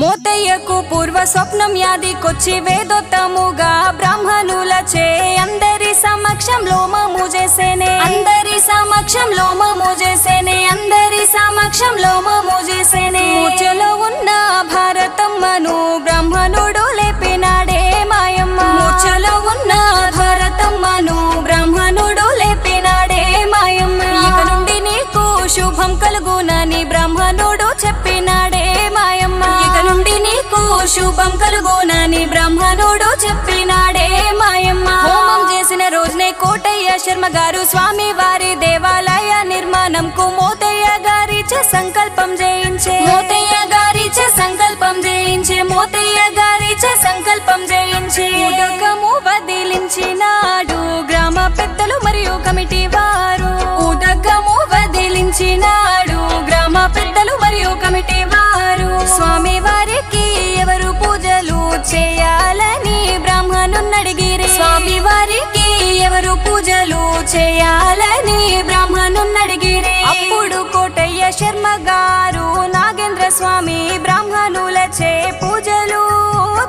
S2: మోతయ్యకు పూర్వ స్వప్నం యాదికొచ్చి వేదోత్తముగా బ్రాహ్మణులచే అందరి సమక్షంలో మము చేసేనే అందరి సమక్షంలో మము చేసేనే అందరి సమక్షంలో మము చేసేనే మూర్ఛలో ఉన్న భారతమ్మను బ్రాహ్మణుడు లేపినాడే మాయమ్మ మూర్ఛలో ఉన్న భారతమ్మను బ్రాహ్మణుడు లేపినాడే మాయమ్మ ఇక నుండి నీకు శుభం కలుగునని బ్రాహ్మణుడు చెప్పినాడే మాయమ్మ ఇక నుండి నీకు శుభం కలుగునని బ్రాహ్మణుడు చెప్పినాడే మాయమ్మ హోమం చేసిన రోజునే కోటయ్య శర్మ గారు స్వామి వారి దేవాలయ నిర్మాణంకు మోతయ్య గారి సంకల్పం జయించే మోతయ్య గారిచే సంకల్పం జయించే మోతయ్య గారిచే సంకల్పం జయించే ఉదకము వదిలించినాడు గ్రామ పెద్దలు మరియు కమిటీ వారు ఉదకము వదిలించినాడు గ్రామ పెద్దలు మరియు కమిటీ వారు స్వామి వారికి ఎవరు పూజలు చేయాలని బ్రాహ్మణున్నడిగిరి స్వామి వారికి ఎవరు పూజలు చేయాలని బ్రాహ్మణున్నడిగిరి అప్పుడు కోటయ్య శర్మ గారు నాగేంద్ర స్వామి బ్రాహ్మణులచే పూజలు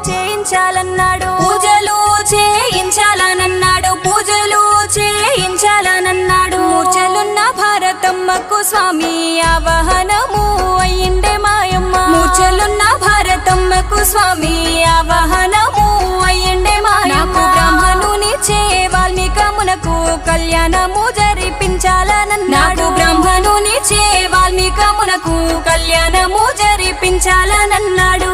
S2: చేయించాలన్నాడు పూజలు చేయించాలనన్నాడు పూజలు చేయించాలనన్నాడు మూర్ఛలున్న భారతమ్మకు స్వామి ఆవాహనము అయ్యిండే మాయమ్మ మూర్ఛలున్న భారతమ్మకు స్వామి ఆవాహనము అయ్యిండే మాయమ్మ బ్రాహ్మణుని చే వాల్మీకమునకు కళ్యాణము జరిపించాలనన్నాడు బ్రాహ్మణుని చే వాల్మీకమునకు కళ్యాణము జరిపించాలనన్నాడు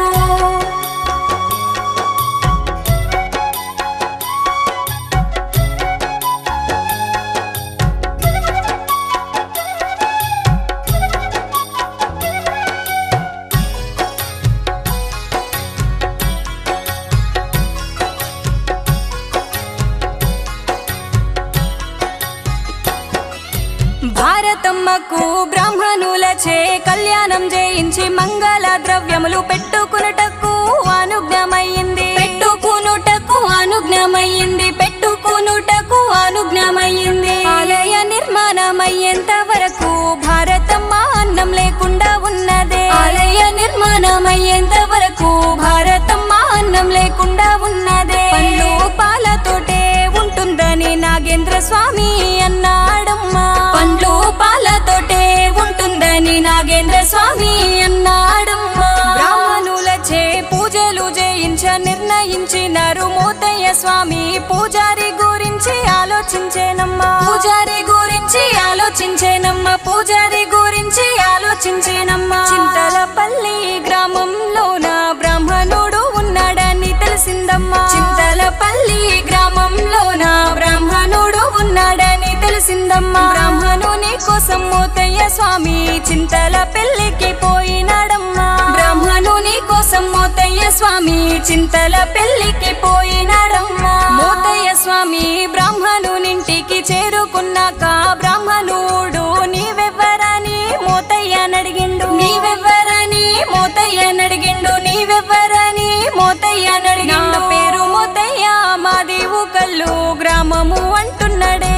S2: భారతమ్మకు బ్రాహ్మణులచే కళ్యాణం చేయించి మంగళ ద్రవ్యములు పెట్టుకునుటకు అనుజ్ఞమయ్యింది పెట్టుకునుటకు అనుజ్ఞమయ్యింది పెట్టుకునుటకు అనుజ్ఞమయ్యింది ఆలయ నిర్మాణమయ్యేంత వరకు భారతమ్మ అన్నం లేకుండా ఉన్నదే ఆలయ నిర్మాణమయ్యేంత వరకు భారతమ్మ అన్నం లేకుండా ఉన్నదే పండ్లు పాలతోటే ఉంటుందని నాగేంద్ర స్వామి అన్నాడమ్మా పండ్లు పాలతోటే ఉంటుందని నాగేంద్ర స్వామి అన్నాడమ్మా బ్రాహ్మణులచే పూజలు చేయించ నిర్ణయించినారు మోతయ్య స్వామి పూజారి గురించి ఆలోచించేనమ్మా పూజారి గురించి ఆలోచించేనమ్మా పూజారి గురించి ఆలోచించేనమ్మా చింతలపల్లి గ్రామంలోన బ్రాహ్మణుడు ఉన్నాడని తెలిసిందమ్మా చింతలపల్లి గ్రామంలోన బ్రాహ్మణుడు ఉన్నాడని తెలిసిందమ్మా బ్రాహ్మణుని కోసం మోతయ్య స్వామి చింతల పెళ్లికి పోయినాడమ్మా బ్రాహ్మణుని కోసం మోతయ్య స్వామి చింతల పెళ్లికి పోయినాడమ్మా మోతయ్య స్వామి బ్రాహ్మణునింటికి చేరుకున్నాక బ్రాహ్మణుడు నీవెవ్వరని మోతయ్యనడిగిండు నీవెవ్వరని మోతయ్యనడిగిండు నీవెవ్వరని మోతయ్యనడిగిండు పేరు మోతయ్య మాది ఊకల్లు గ్రామము అంటున్నాడే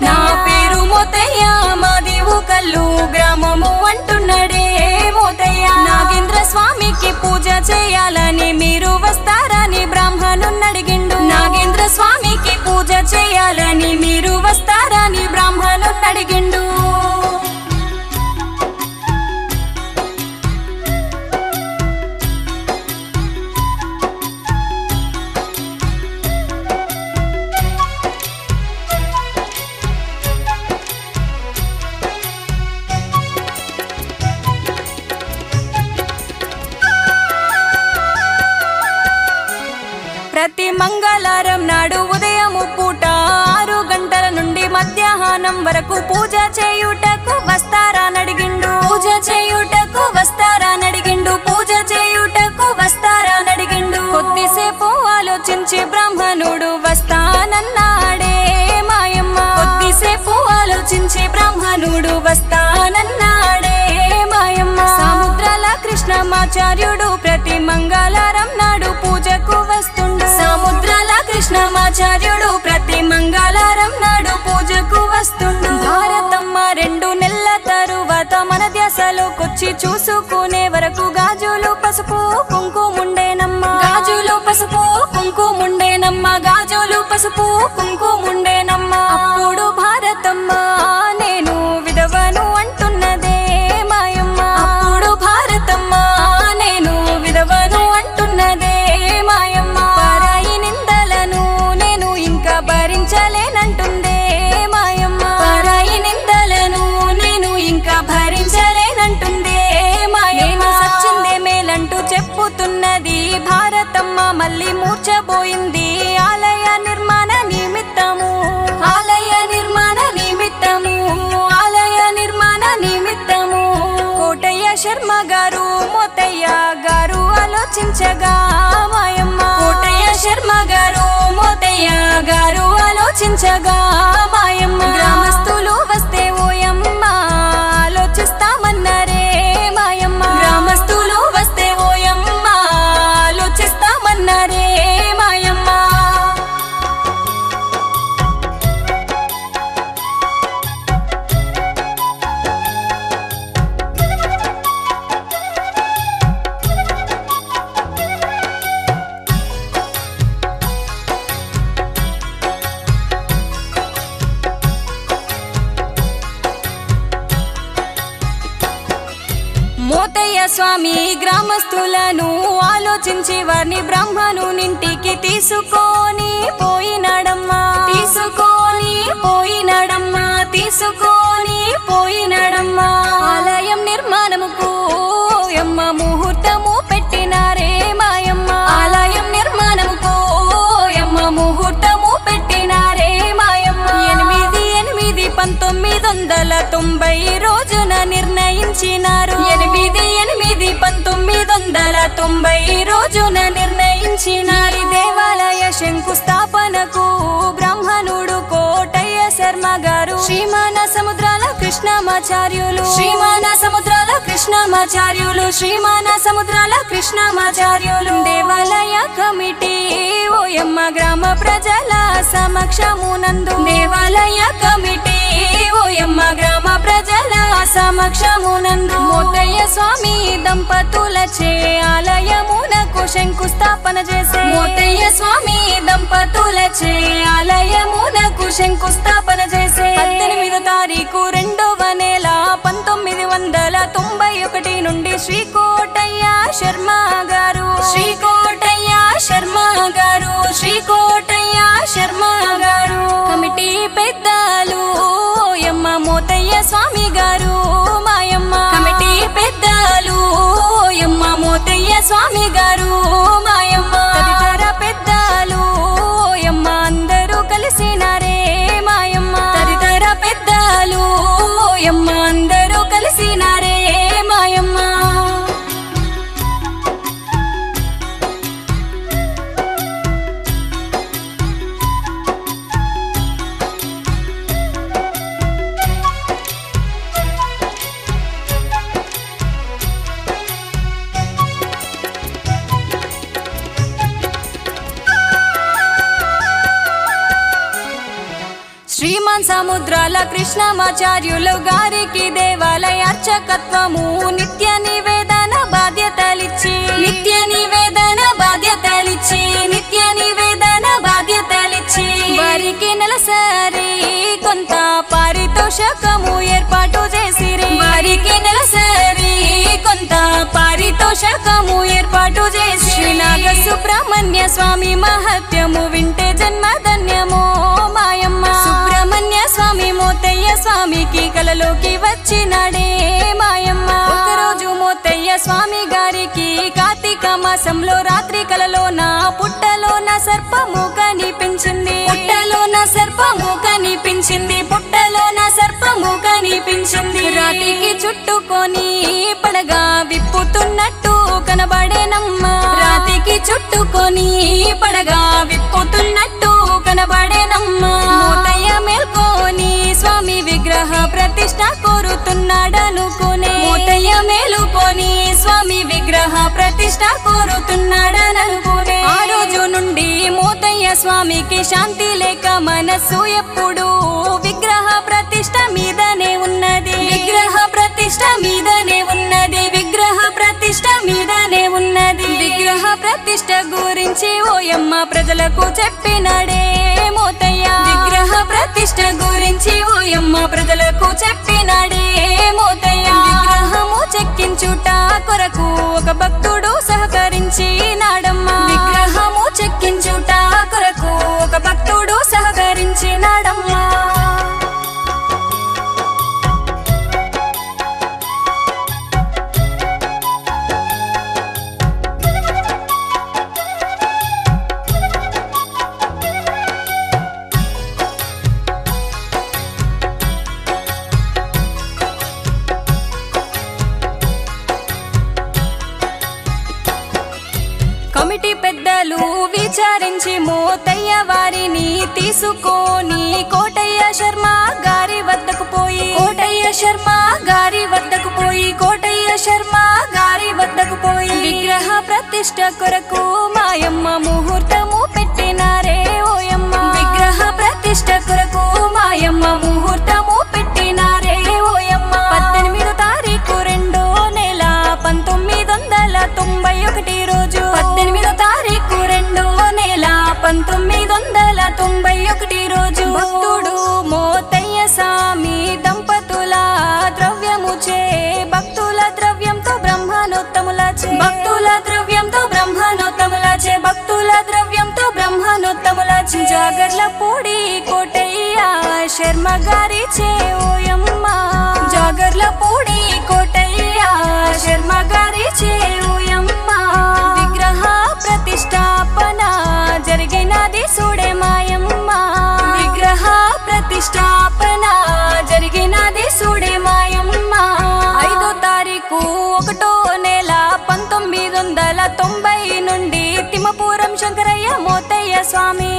S2: నా పేరు మోతయ్య మాది ఊకల్లు గ్రామము అంటున్నాడే మోతయ్య నాగేంద్ర స్వామికి పూజ చేయాలని మీరు వస్తారని బ్రాహ్మణున్నడిగిండు నాగేంద్ర స్వామికి పూజ చేయాలని మీరు వస్తారని బ్రాహ్మణున్నడిగిండు ప్రతి మంగళవారం నాడు ఉదయము పూట 6 గంటల నుండి మధ్యాహ్నం వరకు పూజ చేయుటకు వస్తారనడిగిండు పూజ చేయుటకు వస్తారనడిగిండు పూజ చేయుటకు వస్తారనడిగిండు కొద్దిసేపు ఆలోచించి బ్రాహ్మణుడు వస్తానన్నాడే మాయమ్మ కొద్దిసేపు ఆలోచించి బ్రాహ్మణుడు వస్తానన్నాడే మాయమ్మ సముద్రాల కృష్ణమాచార్యుడు ప్రతి మంగళవారం నాడు పూజకు వస్తుండు సముద్రాల కృష్ణమాచార్యుడు ప్రతి మంగళవారం నాడు పూజకు వస్తుండు భారతమ్మ 2 నెలల తరువాత మన ధ్యాసలోకొచ్చి చూసుకునే వరకు గాజులు పసుపు కుంకుముండేనమ్మా గాజులు పసుపు కుంకుముండేనమ్మా గాజులు పసుపు కుంకుముండేనమ్మా అప్పుడు భారతమ్మ నేను విధవను అంటున్నదే మాయమ్మ అప్పుడు భారతమ్మ నేను విధవను అంటున్నదే మాయమ్మ పరాయి నిందలను నేను ఇంకా భరించలేనంటుందే మాయమ్మ పరాయి నిందలను నేను ఇంకా భరించలేనంటుందే మాయమ్మ సచ్చిందే మేలంటూ చెప్పుతున్నది భారతమ్మ మళ్ళీ మూర్చబోయింది ఆలయ నిర్మాణ నిమిత్తము ఆలయ నిర్మాణ నిమిత్తము ఆలయ నిర్మాణ నిమిత్తము శర్మ గారు మోతయ్య గారు ఆలోచించగా మాయమ్మ కోటయ్య శర్మ గారు మోతయ్య గారు ఆలోచించగా మాయమ్మ గ్రామస్తులు వస్తే ఓయమ్మ ఆలోచిస్తామన్నారే మాయమ్మ గ్రామస్తులు వస్తే ఓయమ్మ ఆలోచిస్తామన్నారే మాయమ్మ మోతయ్య స్వామి గ్రామస్తులను ఆలోచించి వారిని బ్రహ్మనునింటికి తీసుకొని పోయినాడమ్మా ఆలయం నిర్మాణముకు యమ్మ ముహూర్తము పెట్టినారే మాయమ్మ ఆలయం నిర్మాణముకు యమ్మ ముహూర్తము పెట్టినారే మాయమ్మ 8/8/1990 రోజున నిర్ణయించినారు 8/8/1990 రోజున నిర్ణయించినారు దేవాలయ శంకుస్థాపనకు బ్రాహ్మణుడు కోటయ్య శర్మ గారు శ్రీమాన సముద్రాల కృష్ణమాచార్యులు దేవాలయ కమిటీ ఓయమ్మ గ్రామ ప్రజల సమక్షమునందు మోతయ్య స్వామి దంపతులచే ఆలయమునకు శంకుస్థాపన చేసే 18వ తారీఖు 2వ నెల 1991 నుండి శ్రీ కోటయ్య శర్మ గారు కమిటీ పెద్దలు యమ్మ మోతయ్య స్వామి గారు మాయమ్మ తదితర పెద్దలు యమ్మ అందరూ కలిసినారే మాయమ్మ శ్రీమాన్ సముద్రాల కృష్ణమాచార్యులు గారికి దేవాలయ అర్చకత్వము నిత్య నివేదన బాధ్యతలిచ్చి వారికి నెలసరి కొంత పారితోషకము ఏర్పాటు చేసిరి శ్రీ నాగ సుబ్రహ్మణ్య స్వామి మహత్యము వింటే జన్మధన్యమో మాయమ్మ సుబ్రహ్మణ్య స్వామి మోతయ్య స్వామికి కలలోకి వచ్చినాడే మాయమ్మ ఒకరోజు మోతయ్య స్వామి గారికి కార్తీక మాసంలో రాత్రి కలలోన పుట్టలోన సర్పము కనిపించింది రాతికి చుట్టుకొని పడగా విప్పుతున్నట్టు కనబడేనమ్మా మోతయ్య మేల్కొని స్వామి విగ్రహ ప్రతిష్ఠ కోరుతున్నాడనుకునే ఆ రోజు నుండి మోతయ్య స్వామికి శాంతి లేక మనస్సు ఎప్పుడు విగ్రహ ప్రతిష్ఠ మీదనే ఉన్నది విగ్రహ ప్రతిష్ఠ గురించి ఓయమ్మ ప్రజలకు చెప్పినాడే మోతయ్య విగ్రహము చెక్కించుట కొరకు ఒక భక్తుడు సహకరించినాడమ్మా పెద్దలు విచారించి మోతయ్య వారిని తీసుకొని కోటయ్య శర్మ గారి వద్దకు పోయి విగ్రహ ప్రతిష్ఠ కొరకు మాయమ్మ ముహూర్తము పెట్టినారే ఓయమ్మ. విగ్రహ ప్రతిష్ఠ కొరకు మాయమ్మ ముహూర్తము పెట్టినారే ఓయమ్మ. 18వ తారీఖు 2వ నెల 1991 రోజు 18వ తారీఖు 2వ నెల 1991 రోజు భక్తుడు మోతయ్య స్వామి దంపతుల ద్రవ్యముచే భక్తుల ద్రవ్యంతో బ్రహ్మనోత్తములచే జాగర్లపూడి కోటయ్య శర్మ గారి చే ఓయమ్మ. జాగర్లపూడి కోటయ్య శర్మ గారి చే ఓయమ్మ. విగ్రహ ప్రతిష్టాపన జరిగినది చూడే మాయమ్మ. విగ్రహ ప్రతిష్టాపన జరిగినది చూడే మాయమ్మ. 5వ తారీఖు 1వ నెల 1990 నుండి తిమ్మపురం శంకరయ్య మోతయ్య స్వామి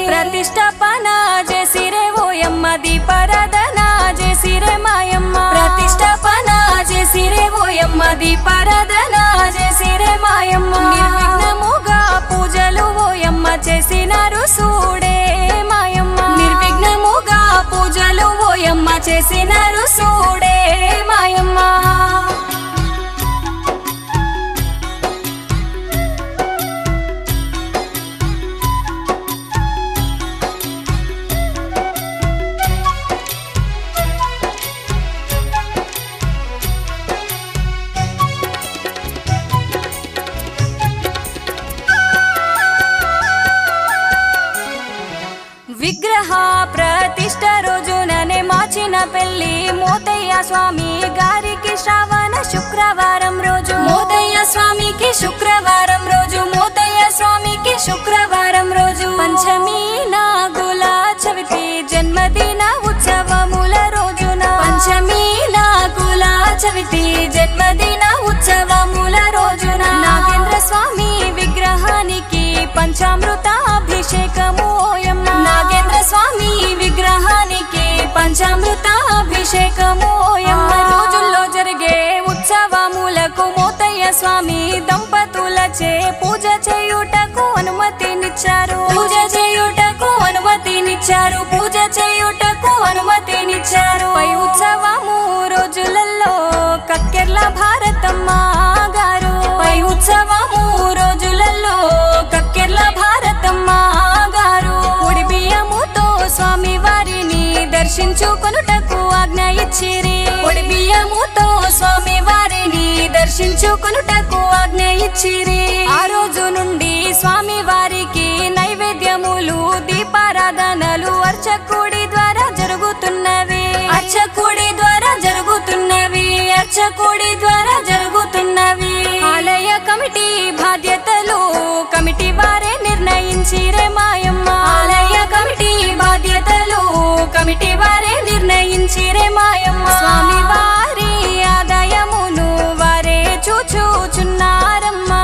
S2: ప్రతిష్టాపన చేసిరే ఓయమ్మ. దీపారాధన చేసిరే మాయమ్మ. ప్రతిష్టాపన చేసిరే ఓయమ్మ. దీపారాధన చేసిరే మాయమ్మ. నిర్విఘ్నముగా పూజలు ఓయమ్మ చేసినారు చూడే మాయమ్మ. నిర్విఘ్నముగా పూజలు ఓయమ్మ చేసినారు చూడే మాయమ్మ. విగ్రహ ప్రతిష్ఠ రోజుననే మార్చిన పెళ్లి మోతయ్య స్వామి గారికి శ్రావణ శుక్రవారం రోజు. మోతయ్య స్వామికి శుక్రవారం రోజు పంచమి నాగుల చవితి జన్మదిన ఉత్సవముల రోజున. నాగేంద్ర స్వామి విగ్రహానికి పంచామృతాభిషేకము ఓయమ్మ. పంచామృతాభిషేకము ఓయమ్మ. రోజుల్లో జరిగే ఉత్సవములకు మోతయ్య స్వామి దంపతులచే పూజ చేయుటకు అనుమతినిచ్చారు. పై ఉత్సవము రోజులలో కక్కెర్ల భారతమ్మ గారు. ఉడి బియ్యముతో స్వామి వారిని దర్శించుకొనుటకు ఆజ్ఞ ఇచ్చిరి. ఆ రోజు నుండి స్వామి వారికి నైవేద్యములు దీపారాధనలు అర్చకుడి ద్వారా జరుగుతున్నవి. ఆలయ కమిటీ బాధ్యతలు కమిటీ వారే నిర్ణయించిరే మాయమ్మ. స్వామి వారి ఆదాయమును వారే చూచుచున్నారమ్మా.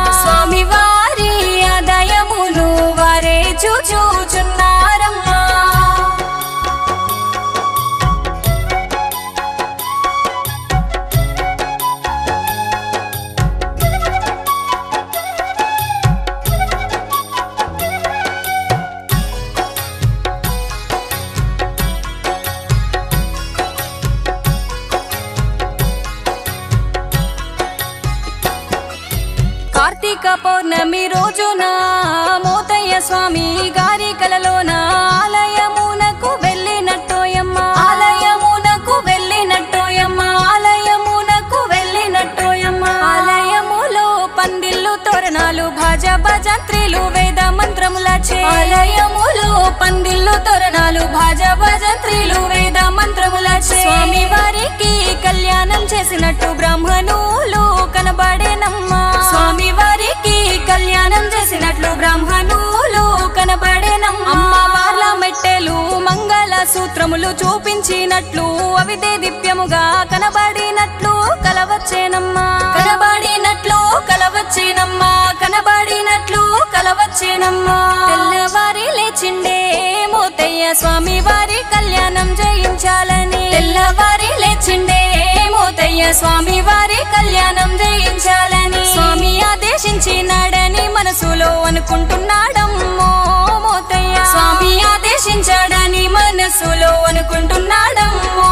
S2: కార్తీక పౌర్ణమి రోజున మోతయ్య స్వామి గారి కలలోన ఆలయమునకు వెళ్ళినట్టోయమ్మ. ఆలయములో పందిళ్ళు తోరణాలు భాజా భజంత్రీలు వేద మంత్రములచే. స్వామి వారికి కళ్యాణం చేసినట్టు బ్రాహ్మణులు కనబడేనమ్మా. అమ్మవార్ల మెట్టెలు మంగళ సూత్రములు చూపించినట్లు అవిదే దివ్యముగా కనబడినట్లు కలవచ్చేనమ్మా కనబడినట్లు కలవచ్చేనమ్మా కనబడినట్లు కలవచ్చేనమ్మా తెల్లవారి లేచిండే మోతయ్య స్వామి వారి కళ్యాణం జయించాలని తెల్లవారి లేచిండే మోతయ్య స్వామి వారి కళ్యాణం జయించాలని స్వామి ఆదేశించినాడని మనసులో అనుకుంటున్నాడమ్మో మోతయ్య స్వామి ఆదేశించాడని మనసులో అనుకుంటున్నాడమ్మో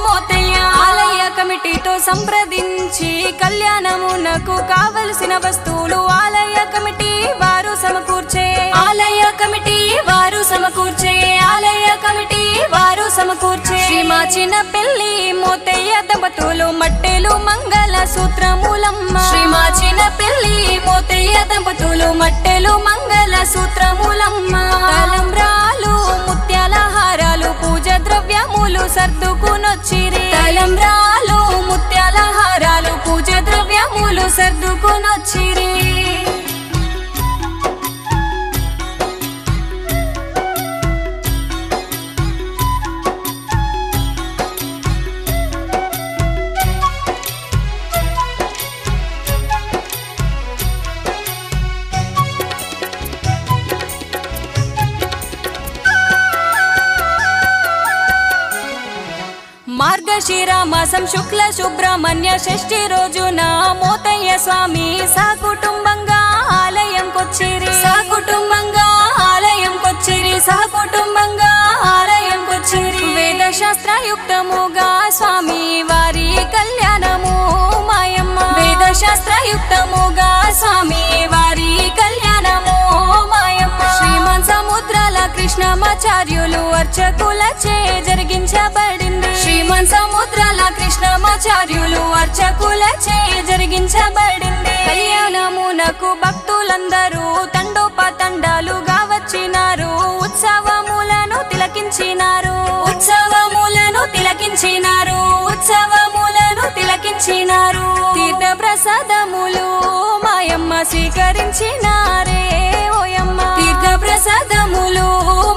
S2: మోతయ్య ఆలయ కమిటీతో సంప్రదించి కళ్యాణమునకు కావలసిన వస్తువులు ఆలయ కమిటీ వారు సమకూర్చే ఆలయ కమిటీ వారు సమకూర్చే ఆలయ కమిటీ వారు సమకూర్చే శ్రీమాచిన పెళ్లి మోతయ్య దంపతులు మట్టెలు మంగళ సూత్రములమ్మ శ్రీమాచిన పెళ్లి మోతయ్య దంపతులు మట్టెలు మంగళ సూత్రములమ్మ తలంబ్రాలు ముత్యాల హారాలు పూజ ద్రవ్యములు సర్దుకునొచ్చిరి తలంబ్రాలు ముత్యాల హారాలు పూజ ద్రవ్యములు సర్దుకునొచ్చిరి మార్గశిర మాసం శుక్ల సుబ్రహ్మణ్య షష్ఠి రోజున మోతయ్య స్వామి సహకుటుంబంగా ఆలయంకొచ్చిరి సహకుటుంబంగా ఆలయంకొచ్చిరి సహకుటుంబంగా ఆలయంకొచ్చిరి వేద శాస్త్రయుక్తముగా స్వామి వారి కళ్యాణము మాయమ్మ వేద శాస్త్రయుక్తముగా స్వామి వారి కళ్యాణము మాయమ్మ శ్రీమాన్ సముద్రాల కృష్ణమాచార్యులు అర్చకులచే జరిగించబడింది శ్రీమాన్ సముద్రాల కృష్ణమాచార్యులు అర్చకులచే జరిగించబడింది కళ్యాణమునకు భక్తులందరూ తండోపతండాలుగా వచ్చినారు ఉత్సవములను తిలకించినారు ఉత్సవములను తిలకించినారు ఉత్సవములను తిలకించినారు తీర్థ ప్రసాదములు మాయమ్మ స్వీకరించినారే ఓయమ్మ తీర్థ ప్రసాదములు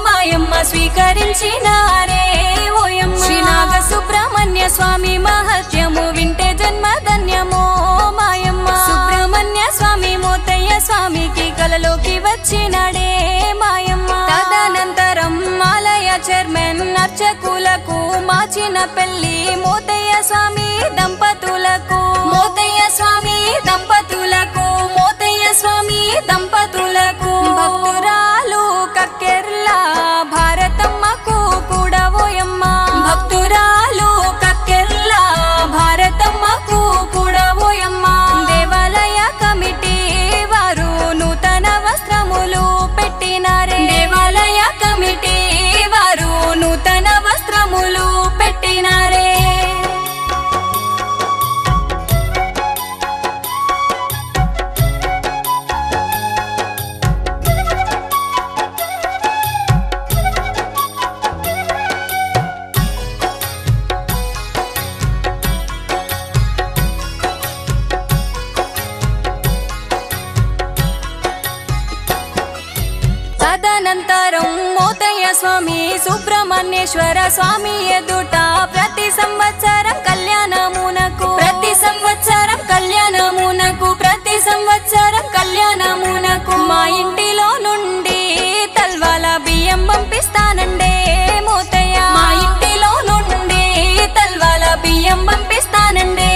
S2: మాయమ్మ స్వీకరించినారే ఓయమ్మ శ్రీనాగ సుబ్రహ్మణ్య స్వామి మహత్యము వింటే జన్మధన్యమో మాయమ్మ సుబ్రహ్మణ్య స్వామి మోతయ్య స్వామికి కలలోకి వచ్చినాడే మాయమ్మ తదనంతరం ఆలయ చైర్మన్ అర్చకులకు మాచిన పెళ్లి మోతయ్య స్వామి దంపతులకు మోతయ్య స్వామి దంపతులకు మోతయ్య స్వామి దంపతులకు భక్తురాలు కక్కెర్ల భారతమ్మకు కూడా ఓయమ్మ భక్తురాలు కక్కెర్ల భారతమ్మకు కూడా ఓయమ్మ దేవాలయ కమిటీ వారు నూతన వస్త్రములు పెట్టినారే దేవాలయ కమిటీ వారు నూతన వస్త్రములు పెట్టినారే తదనంతరం మోతయ్య స్వామి సుబ్రహ్మణ్యేశ్వర స్వామి ఎదుట ప్రతి సంవత్సరం కళ్యాణమునకు ప్రతి సంవత్సరం కళ్యాణమునకు ప్రతి సంవత్సరం కళ్యాణమునకు మా ఇంటిలో నుండి తల్వాల బియ్యం పంపిస్తానండే మోతయ్య మా ఇంటిలో నుండి తల్వాల బియ్యం పంపిస్తానండే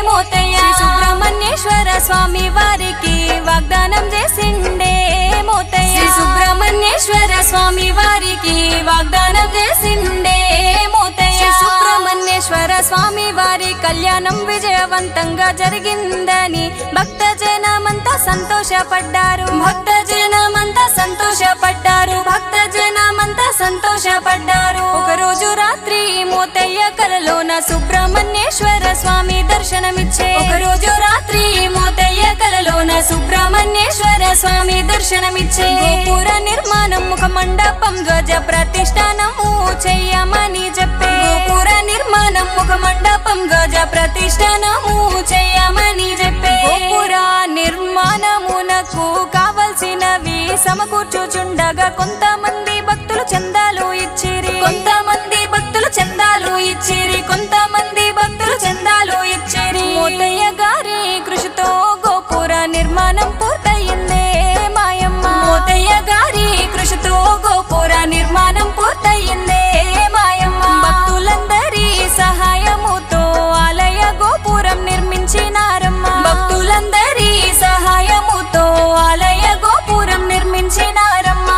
S2: మోతయ్య సుబ్రహ్మణ్యేశ్వర స్వామి వారికి వాగ్దానం చేసిండే మోతయ్య సుబ్రహ్మణ్యేశ్వర స్వామి వారికి వాగ్దానం చేసిండే మోతయ్య సుబ్రహ్మణ్యేశ్వర స్వామి వారి కళ్యాణం విజయవంతంగా జరిగిందని భక్త జనమంతా సంతోషపడ్డారు భక్త జనమంతా సంతోషపడ్డారు భక్త జనమంతా సంతోషపడ్డారు ఒక రోజు రాత్రి మోతయ్య కలలోన సుబ్రహ్మణ్యేశ్వర స్వామి దర్శనమిచ్చే ఒక రోజు రాత్రి మోతయ్య కలలోన సుబ్రహ్మణ్యేశ్వర స్వామి దర్శనమిచ్చే గోపుర నిర్మాణం ముఖ మండపం ధ్వజ ప్రతిష్ఠానము చెయ్యమని చెప్పే గోపుర నిర్మాణం ముఖ మండపం ధ్వజ ప్రతిష్ఠానము చెయ్యమని చెప్పే గోపుర నిర్మాణమునకు కావలసినవి సమకూర్చుచుండగా కొంతమంది భక్తులు చందాలు ఇచ్చిరి కొంతమంది చందాలు ఇచ్చిరి. మోతయ్య గారి కృషితో గోపుర నిర్మాణం పూర్తయిందే మాయమ్మ. మోతయ్య గారి కృషితో గోపుర నిర్మాణం పూర్తయిందే మాయమ్మ. భక్తులందరి సహాయముతో ఆలయ గోపురం నిర్మించినారమ్మ. భక్తులందరి సహాయముతో ఆలయ గోపురం నిర్మించినారమ్మ.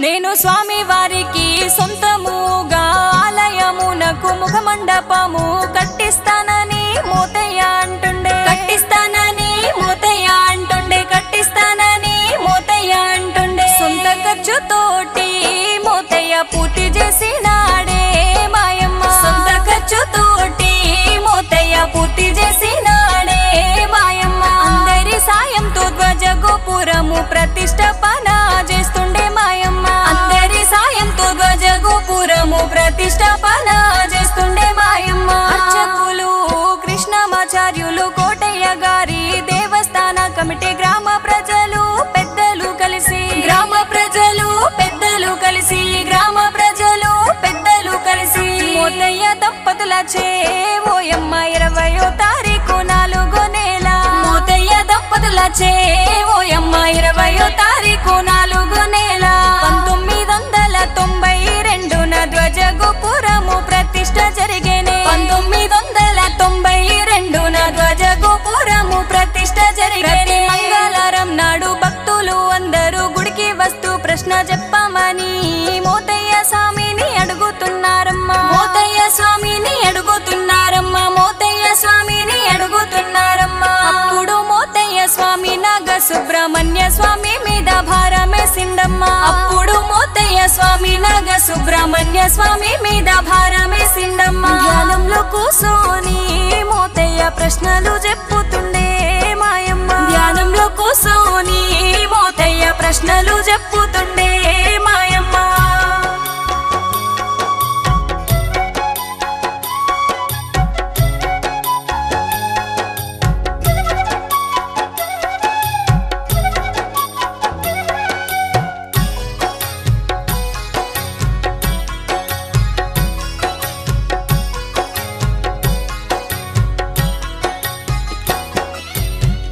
S2: నేను స్వామి వారికి సొంతముగా ఆలయమునకు ముఖమండపము కట్టిస్తానని మోతయ్య అంటుండే. కట్టిస్తానని మోతయ్య అంటుండే. కట్టిస్తానని మోతయ్య అంటుండే. సొంత ఖర్చుతోటి మోతయ్య పూర్తి చేసినాడే మాయమ్మ. సొంత ఖర్చుతోటి మోతయ్య పూర్తి చేసినాడే మాయమ్మ. అందరి సాయంతో ధ్వజ గోపురము ప్రతిష్ఠాపన చేస్తుండే మాయమ్మ. అందరి సాయంతో ధ్వజ గోపురము ప్రతిష్ఠాపన చేస్తుండే మాయమ్మ. అర్చకులు కృష్ణమాచార్యులు కోటయ్య గారి దేవస్థాన కమిటీ గ్రామ ప్రజలు పెద్దలు కలిసి గ్రామ ప్రజలు పెద్దలు కలిసి గ్రామ ప్రజలు పెద్దలు కలిసి మోతయ్య దంపతులచే ఓయమ్మ 20వ తారీఖు 4వ నెల. మోతయ్య దంపతులచే ఓయమ్మ 20వ తారీఖు 4వ నెల 1992న ధ్వజ గోపురము ప్రతిష్ఠ జరిగేనే. 1992న ధ్వజ గోపురము ప్రతిష్ఠ జరిగేనే. మంగళవారం నాడు భక్తులు అందరూ గుడికి వస్తూ ప్రశ్న చెప్పమని మోతయ్య స్వామిని అడుగుతున్నారమ్మ. మోతయ్య స్వామిని అడుగుతున్నారమ్మ. మోతయ్య స్వామిని అడుగుతున్నారమ్మ. అప్పుడు మోతయ్య స్వామి నాగ సుబ్రహ్మణ్య స్వామి మీద భారమేసిండమ్మ. అప్పుడు మోతయ్య స్వామి నాగ సుబ్రహ్మణ్య స్వామి మీద భారమేసిండమ్మ. ధ్యానంలో కూసోని మోతయ్య ప్రశ్నలు చెప్పుతుండే మాయమ్మ. ధ్యానంలో కూసోని మోతయ్య ప్రశ్నలు చెప్పుతుండే మాయమ్మ.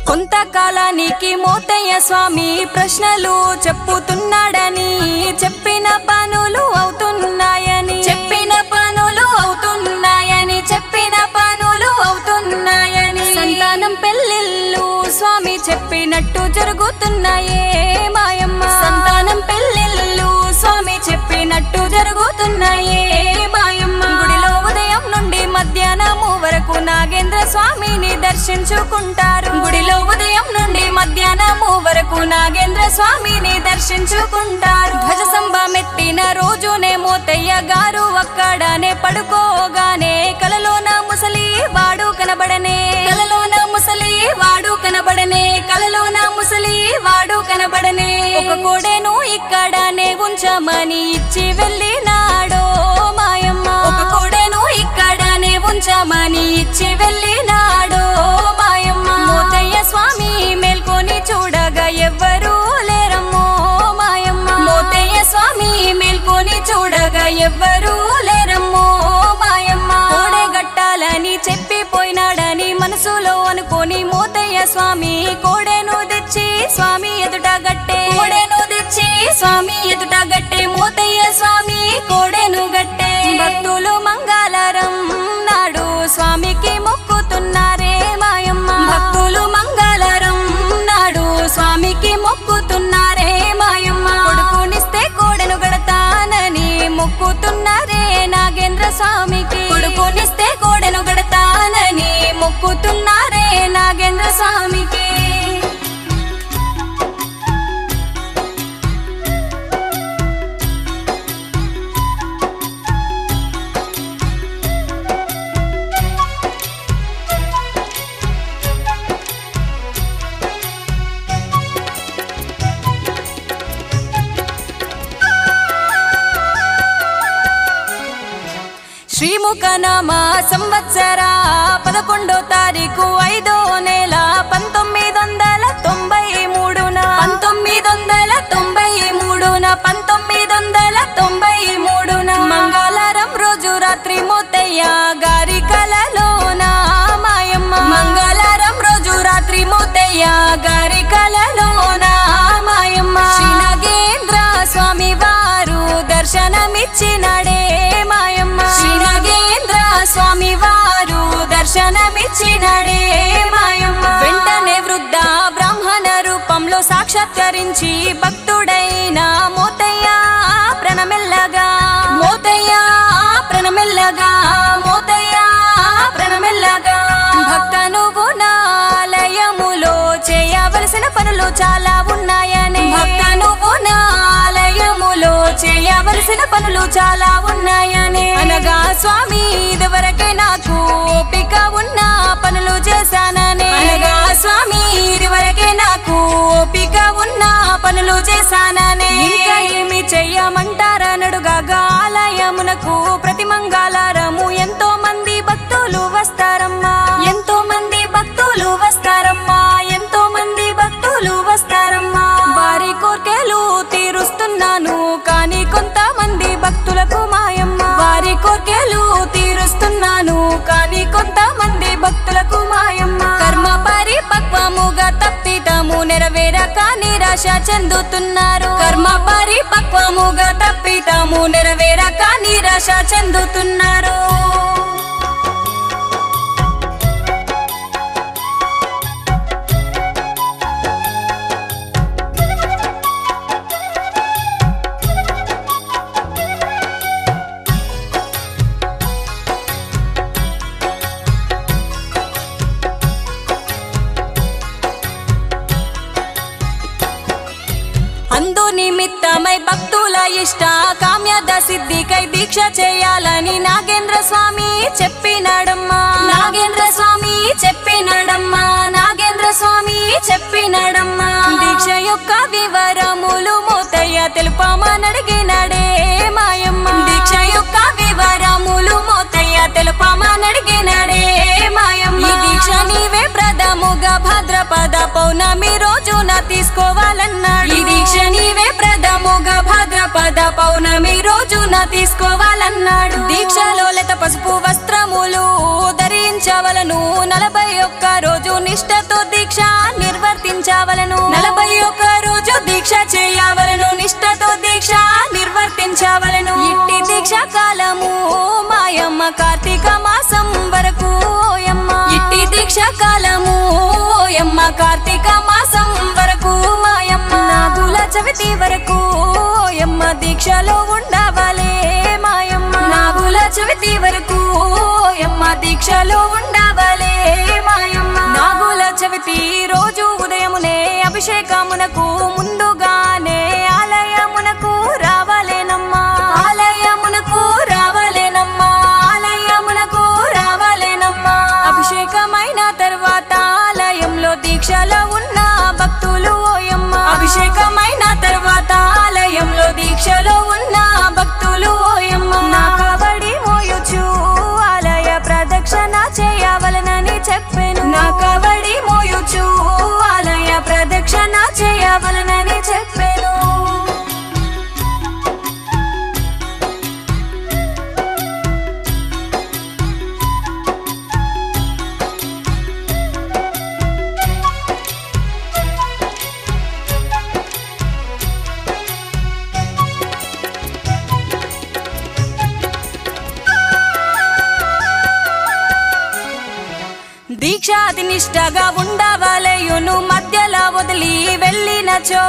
S2: కొంతకాలానికి మోతయ్య స్వామి ప్రశ్నలు చెప్పుతున్నాడని చెప్పిన పనులు అవుతున్నాయని చెప్పిన పనులు అవుతున్నాయని చెప్పిన పనులు అవుతున్నాయని సంతానం పెళ్ళిళ్ళు స్వామి చెప్పినట్టు జరుగుతున్నాయే మాయమ్మ. సంతానం పెళ్ళిళ్ళు స్వామి చెప్పినట్టు జరుగుతున్నాయే మాయమ్మ. గుడిలో ఉదయం నుండి మధ్యాహ్నము వరకు నాగేంద్ర స్వామిని దర్శించుకుంటారు. గుడిలో ఉదయం నుండి మధ్యాహ్నము వరకు నాగేంద్ర స్వామిని దర్శించుకుంటారు. ధ్వజ సంభమెత్తిన రోజునే మోతయ్య గారు అక్కడనే పడుకోగానే కలలోన ముసలి వాడు కనబడనే. కలలోన ముసలి వాడు కనబడనే. కలలోన ముసలి వాడు కనబడనే. ఒక కోడెను ఇక్కడనే ఉంచమని ఇచ్చి వెళ్ళినాడో మాయమ్మ. ఒక కోడెను ఇక్కడనే ఉంచమని ఇచ్చి వెళ్ళినాడో మాయమ్మ. మోతయ్య స్వామి మేల్కొని చూడగా ఎవ్వరూ లేరమ్మో మాయమ్మ. మోతయ్య స్వామి మేల్కొని చూడగా ఎవ్వరూ లేరమ్మో మాయమ్మ. కోడె గట్టాలని చెప్పిపోయినాడని మనసులో అనుకోని మోతయ్య స్వామి కోడెను తెచ్చి స్వామి ఎదుట గట్టే. కోడెను తెచ్చి స్వామి ఎదుట గట్టే. మోతయ్య స్వామి కోడెను గట్టే. భక్తులు మంగళవారం నాడు స్వామికి మొక్కుతున్నారే మాయమ్మ. భక్తులు మంగళవారం నాడు స్వామికి మొక్కుతున్నారే మాయమ్మ. కొడుకునిస్తే కోడెను గడతానని మొక్కుతున్నారే నాగేంద్ర స్వామికి. కొడుకునిస్తే కోడెను గడతానని మొక్కుతున్నారే నాగేంద్ర స్వామికి. శుభనామ సంవత్సర 11వ తారీఖు 5వ నెల 1993 మంగళవారం రోజు రాత్రి మోతయ్య గారి కలలోన మాయమ్మ మంగళవారం రోజు రాత్రి మోతయ్య గారి కలలోన మాయమ్మ శ్రీ నాగేంద్ర స్వామి వారు దర్శనమిచ్చినడే మాయమ్మ శ్రీ నాగేంద్ర స్వామి వారు దర్శనమిచ్చినడే మాయమ్మ వెంటనే వృద్ధ బ్రాహ్మణ రూపంలో సాక్షాత్కరించి భక్తుడైన మోతయ్య ప్రణమెల్లగా మోతయ్య ప్రణమెల్లగా మోతయ్య ప్రణమెల్లగా భక్త నువ్వు నాలయములో చేయవలసిన పనులు చాలా ఉన్నాయని భక్త నువ్వు నాలయములో చేయవలసిన పనులు చాలా ఉన్నాయని అనగా స్వామి ఇదివరకే నాకు ఓపిక ఉన్న పనులు చేశానని అనగా స్వామి ఇదివరకే నాకు ఓపిక ఉన్న పనులు చేశానని ఇంకా ఏమి చెయ్యమంటారనడుగా ఆలయమునకు ప్రతి మంగళవారము ఎంతో మంది భక్తులు వస్తారమ్మా ఎంతో మంది భక్తులు వస్తారమ్మా ఎంతో మంది భక్తులు వస్తారమ్మా వారి కోర్కెలు తీరుస్తున్నాను కానీ కొంతమంది భక్తులకు మాయమ్మ వారి కోర్కెలు తీరుస్తున్నాను కానీ కొంతమంది భక్తులకు మాయమ్మ కర్మ పరిపక్వముగా తప్పితము నెరవేరక నిరాశ చెందుతున్నారు కర్మ పరిపక్వముగా తప్పితము నెరవేరక నిరాశ చెందుతున్నారు అందు నిమిత్తమై భక్తుల ఇష్ట కామ్యద సిద్ధికై దీక్ష చేయాలని నాగేంద్ర స్వామి చెప్పినాడమ్మా నాగేంద్ర స్వామి చెప్పినాడమ్మా నాగేంద్ర స్వామి చెప్పినాడమ్మా దీక్ష యొక్క వివరములు మోతయ్య తెలుపమనడిగినాడే మాయమ్మ దీక్ష యొక్క వివరములు మోతయ్య తెలుపమనడిగినాడే మాయమ్మ ఈ దీక్ష నీవే ప్రథముగా భాద్రపద పౌర్ణమి రోజున తీసుకోవాలన్నాడు ఈ దీక్ష నీవే ప్రథముగా భాద్రపద పౌర్ణమి రోజున తీసుకోవాలన్నాడు దీక్షలో లేత పసుపు వస్త్రములు ధరించవలను 41 రోజు నిష్ఠతో దీక్ష నిర్వర్తించవలను 41 రోజు దీక్ష చేయవలను నిష్ఠతో దీక్ష నిర్వర్తించవలను ఇట్టి దీక్ష కాలము మాయమ్మ కార్తీక మాసం వరకు ఓయమ్మ ఇట్టి దీక్ష కాలము ఓయమ్మ కార్తీక మాసం వరకు మాయమ్మ నాగుల చవితి వరకు ఓయమ్మ దీక్షలో ఉండవలే మాయమ్మ నాగుల చవితి వరకు ఓయమ్మ దీక్షలో ఉండవలే మాయమ్మ నాగుల చవితి రోజు ఉదయమునే అభిషేకమునకు ముందుగానే ఆలయమునకు రావాలేనమ్మా ఆలయమునకు రావాలేనమ్మా ఆలయమునకు రావాలేనమ్మా అభిషేకమైన తర్వాత ఆలయంలో దీక్షలో ఉన్న భక్తులు ఓయమ్మ అభిషేకమైన తర్వాత ఆలయంలో దీక్షలో ఉన్న భక్తులు ఓయమ్మ నా కబడి మోయుచు ఆలయ ప్రదక్షిణ చేయవలనని చెప్పాను నా కబడి మోయుచు ఆలయ ప్రదక్షిణ చేయవలనని చెప్పాను దీక్షాది నిష్టగా ఉండవలయును మధ్యలో వదిలి వెళ్ళినచో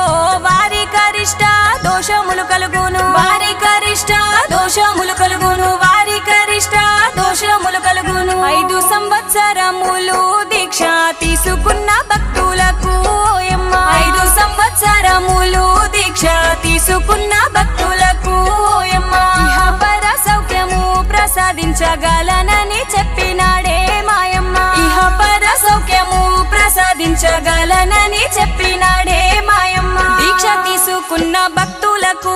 S2: వారి కరిష్ట దోషములు కలుగును వారి కరిష్ట దోషములు కలుగును వారి కరిష్ట దోషములు కలుగును 5 సంవత్సరములు దీక్ష తీసుకున్న భక్తులకు ఓయమ్మ 5 సంవత్సరములు దీక్ష తీసుకున్న భక్తులకు ఓయమ్మ ఇహపర సౌఖ్యము ప్రసాదించగలనని చెప్పినాడే మాయమ్మ ఇహపర సౌఖ్యము ప్రసాదించగలనని చెప్పినాడే మాయమ్మ దీక్ష తీసుకున్న భక్తులకు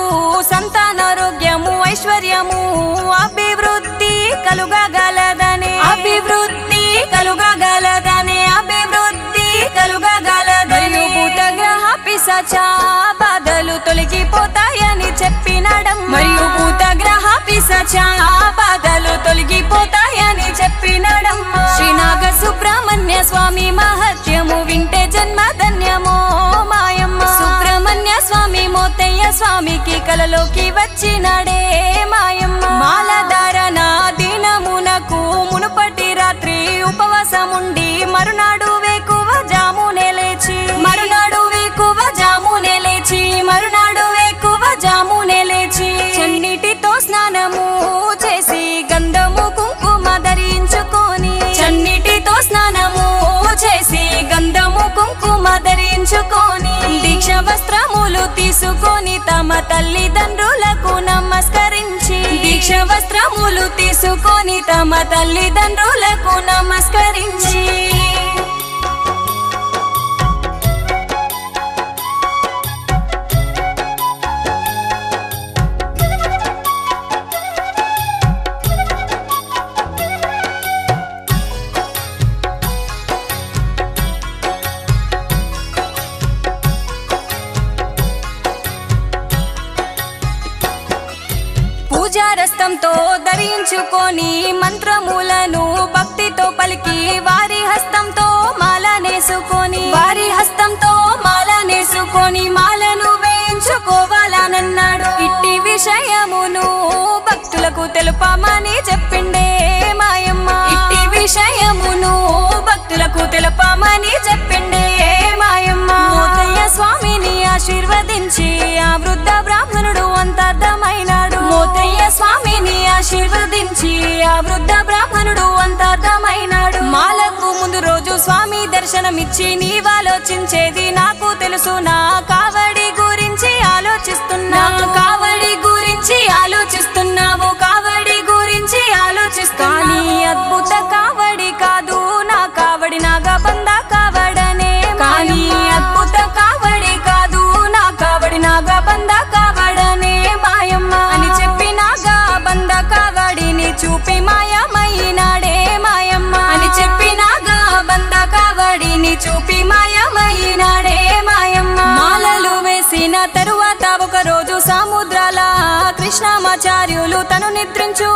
S2: సంతానారోగ్యము ఐశ్వర్యము అభివృద్ధి కలుగగలదనే అభివృద్ధి కలుగగలదనే అభివృద్ధి కలుగగలదనే భూతగ్రహ పిశాచ బాధలు తొలగిపోతాయని చెప్పినడం మరియు భూతగ్రహ పిశాచ బాధలు తొలగిపోతాయని చెప్పినడం శ్రీనాగ సుబ్రహ్మణ్య స్వామి మహత్యము వింటే జన్మ ధన్యమో మాయమ్మ సుబ్రహ్మణ్య స్వామి మోతయ్య స్వామికి కలలోకి వచ్చినడే మాయమ్మ మాలధారణ దినమునకు మునుపటి రాత్రి ఉపవాసముండి మరునాడు వేకువ జామునే లేచి చన్నీటితో స్నానము చేసి గంధము కుంకుమ ధరించుకొని దీక్ష వస్త్రములు తీసుకొని తమ తల్లిదండ్రులకు నమస్కరించి పూజారస్తంతో ధరించుకొని మంత్రములను భక్తితో పలికి వారి హస్తంతో మాలను వేయించుకోవాలనన్నాడు ఇట్టి విషయమును భక్తులకు తెలుపమని చెప్పిండే మాయమ్మ మోతయ్య స్వామిని ఆశీర్వదించి ఆ వృద్ధ బ్రాహ్మణుడు అంతర్ధమైనాడు మాలకు ముందు రోజు స్వామి దర్శనమిచ్చి నీవాలోచించేది నాకు తెలుసు నా కావడి గురించి ఆలోచిస్తున్నావు కానీ అద్భుత కావడి కాదు నా కావడి నాగబంధ కావడనే మాయమ్మ అని చెప్పి నాగబంధ కావడిని చూపి మాయమైనాడే మాయమ్మ మాలలు వేసిన తరువాత ఒక రోజు సముద్రాల కృష్ణమాచార్యులు తను నిద్రించు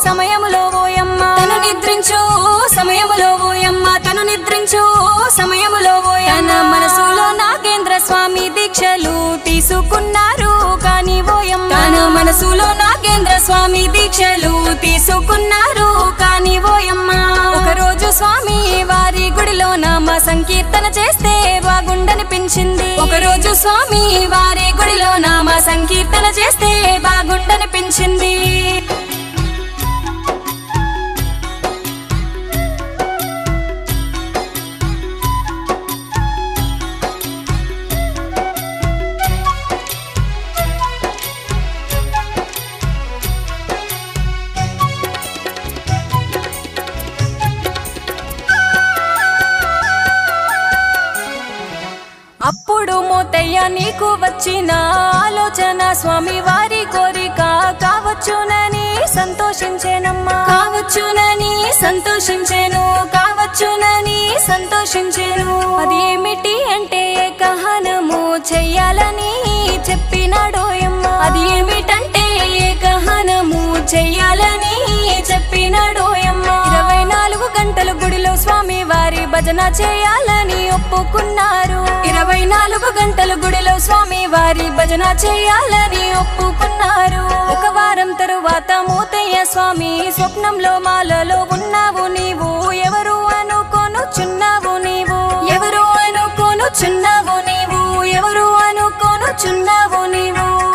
S2: సమయములో ఓయమ్మ తన మనసులో నాగేంద్ర స్వామి దీక్షలు తీసుకున్నారు కానీ ఓయమ్మ ఒక రోజు స్వామి వారి గుడిలో నామ సంకీర్తన చేస్తే బాగుండనిపించింది అప్పుడు మోతయ్య నీకు వచ్చిన ఆలోచన స్వామి వారి కోరిక కావచ్చునని సంతోషించెను అది ఏమిటి అంటే ఏకహనము చెయ్యాలని చెప్పినాడోయమ్మ 24 గంటలు గుడిలో స్వామి వారి భజన చేయాలని ఒప్పుకున్నారు ఒక వారం తరువాత మోతయ్య స్వామి స్వప్నంలో మాలలో ఉన్నావు నీవు ఎవరు అనుకోనుచున్నావు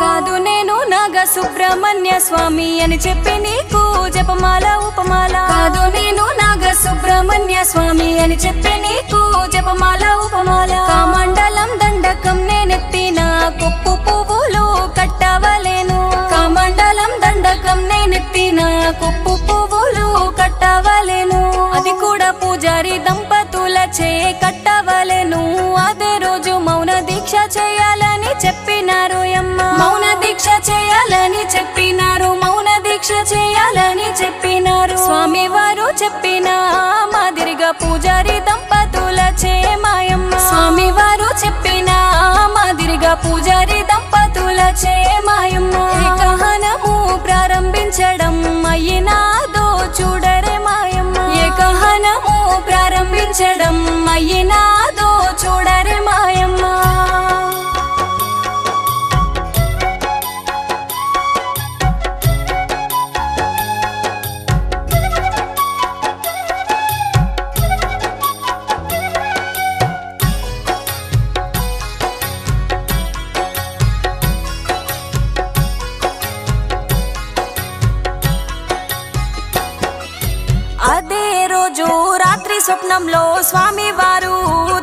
S2: కాదు నేను నాగ సుబ్రహ్మణ్య స్వామి అని చెప్పి నీకు జపమాల ఉపమాల కామండలం దండకం నేనెత్తిన కొప్పు పువ్వులు కట్టవలేను అది కూడా పూజారి దంపతులచే కట్టవలేను అదే రోజు మౌన దీక్ష చేయాలని చెప్పినారు చెప్పినారు. స్వామి వారు చెప్పిన మాదిరిగా పూజారి దంపతులచే మాయమ్మ. స్వామి వారు చెప్పిన మాదిరిగా పూజారి దంపతులచే మాయమ్మ. ఏకహనము ప్రారంభించడం అయ్యినాదో చూడరే మాయమ్మ. ఏకహనము ప్రారంభించడం అయ్యినాదో చూడరే మాయమ్మ. అదే రోజు రాత్రి స్వప్నంలో స్వామి వారు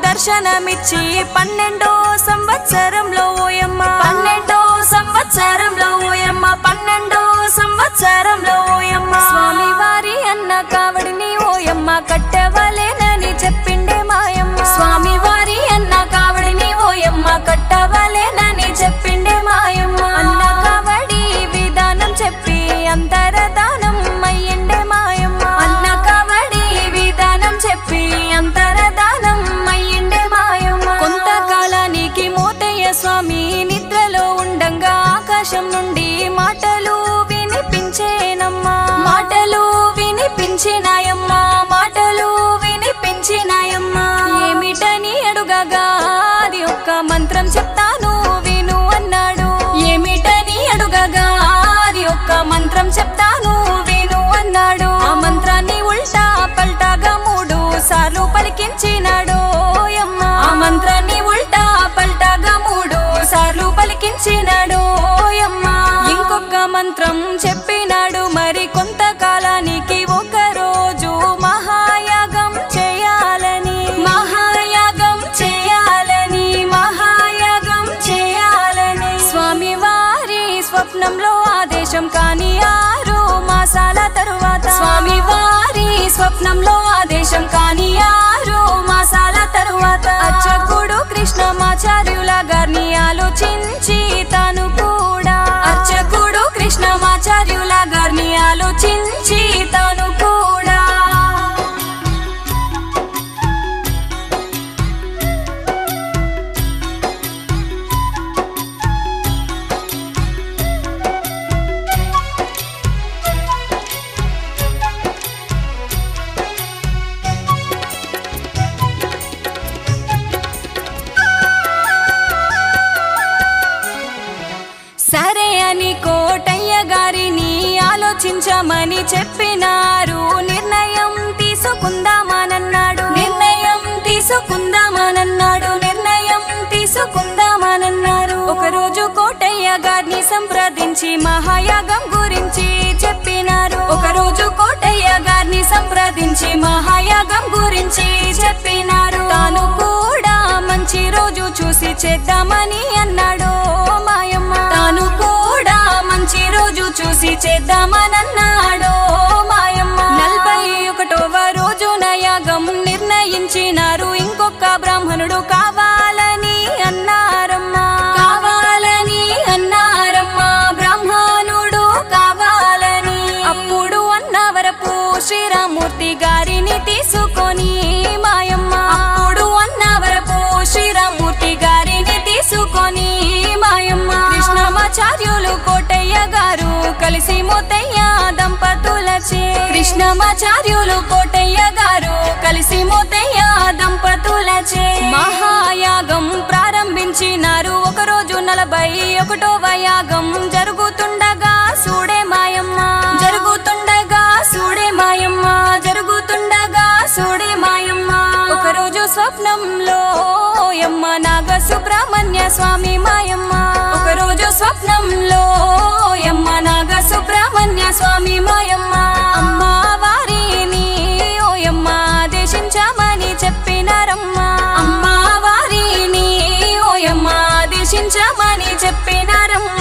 S2: దర్శనమిచ్చి 12వ సంవత్సరంలో ఓయమ్మ. 12వ సంవత్సరంలో ఓయమ్మ. 12వ సంవత్సరంలో ఓయమ్మ. స్వామి వారి అన్న కావడిని ఓయమ్మ కట్టవలేనని చెప్పిండే మాయమ్మ. స్వామి వారి అన్న కావడిని ఓయమ్మ కట్టవలేనని చెప్పిండే మాయమ్మ. అన్న కావడి విధానం చెప్పి అంతరదానం అయ్యిండే మాయమ్మ. అన్న కావడి విధానం చెప్పి అంతరదానం అయ్యిండే మాయమ్మ. కొంతకాలానికి మోతయ్య స్వామి నిద్రలో ఉండంగా ఆకాశం నుండి మాటలు వినిపించేనమ్మా. మాటలు వినిపించినాయమ్మ. మాటలు వినిపించినాయమ్మ. ఏమిటని అడుగగా అది ఒక్క మంత్రం చెప్తాను విను అన్నాడు. ఏమిటని అడుగగా అది ఒక్క మంత్రం చెప్తాను విను అన్నాడు. ఆ మంత్రాన్ని ఉల్టా పల్టాగా 3 సార్లు పలికించినాడు యమ్మ. ఆ మంత్రాన్ని ఉల్టా పల్టాగా 3 సార్లు పలికించినాడు యమ్మ. ఇంకొక మంత్రం చెప్పినాడు. మరి కొంతకాలానికి ఒక రోజు మహాయాగం చేయాలని. మహాయాగం చేయాలని. మహాయాగం చేయాలని స్వామి వారి స్వప్నంలో ఆదేశం. కానీ 6 మాసాల తరువాత స్వామి వారి స్వప్నంలో ఆదేశం. కానీ 6 మాసాల తరువాత అర్చకుడు కృష్ణమాచార్యుల గారిని ఆలోచించి తాను కూడా. అర్చకుడు కృష్ణమాచార్యుల గారిని ఆలోచించి తాను కూడా. సరే అని కోటయ్య గారిని ఆలోచించమని చెప్పినారు. నిర్ణయం తీసుకుందామనన్నాడు. నిర్ణయం తీసుకుందామనన్నాడు. నిర్ణయం తీసుకుందామనన్నారు. ఒకరోజు కోటయ్య గారిని సంప్రదించి మహాయాగం గురించి చెప్పినారు. ఒకరోజు కోటయ్య గారిని సంప్రదించి మహాయాగం గురించి చెప్పినారు. తాను కూడా మంచి రోజు చూసి చేద్దామని అన్నాడు మాయమ్మ. తాను కూడా మంచి రోజు చూసి చేద్దామనన్నాడు మాయమ్మ. 41వ రోజున యాగం నిర్ణయించినారు. ఇంకొక బ్రాహ్మణుడు కావాలని అన్నారమ్మా. కావాలని అన్నారమ్మా. బ్రాహ్మణుడు కావాలని. అప్పుడు అన్నవరపు శ్రీరామూర్తి గారిని తీసుకొని మాయమ్మ. అప్పుడు అన్నవరపు శ్రీరామూర్తి గారిని తీసుకొని మాయమ్మ. కృష్ణమాచార్యులు కోటయ్య గారు కలిసి మోతయ్య దంపతులచే. కృష్ణమాచార్యులు కోటయ్య గారు కలిసి మోతయ్య దంపతులచే మహాయాగం ప్రారంభించినారు. ఒకరోజు 41వ యాగం జరుగుతుండగా సూడే మాయమ్మ. జరుగుతుండగా సూడే మాయమ్మ. జరుగుతుండగా సూడే మాయమ్మ. ఒకరోజు స్వప్నంలో యమ్మ నాగ సుబ్రహ్మణ్య స్వామి మాయమ్మ. ఒకరోజు స్వప్నంలో యమ్మ నాగ సుబ్రహ్మణ్య స్వామి మాయమ్మ. అమ్మవారిని ఓయమ్మ ఆదేశించమని చెప్పినారమ్మ. అమ్మవారిని ఓయమ్మ ఆదేశించమని చెప్పినారమ్మ.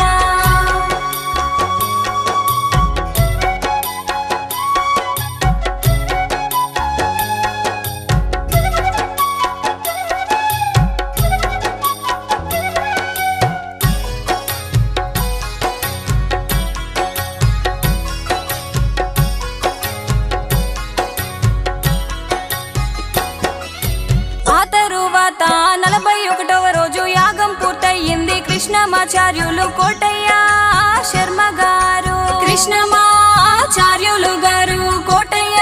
S2: కృష్ణమాచార్యులు కోటయ్య శర్మ గారు, కృష్ణమాచార్యులు గారు కోటయ్య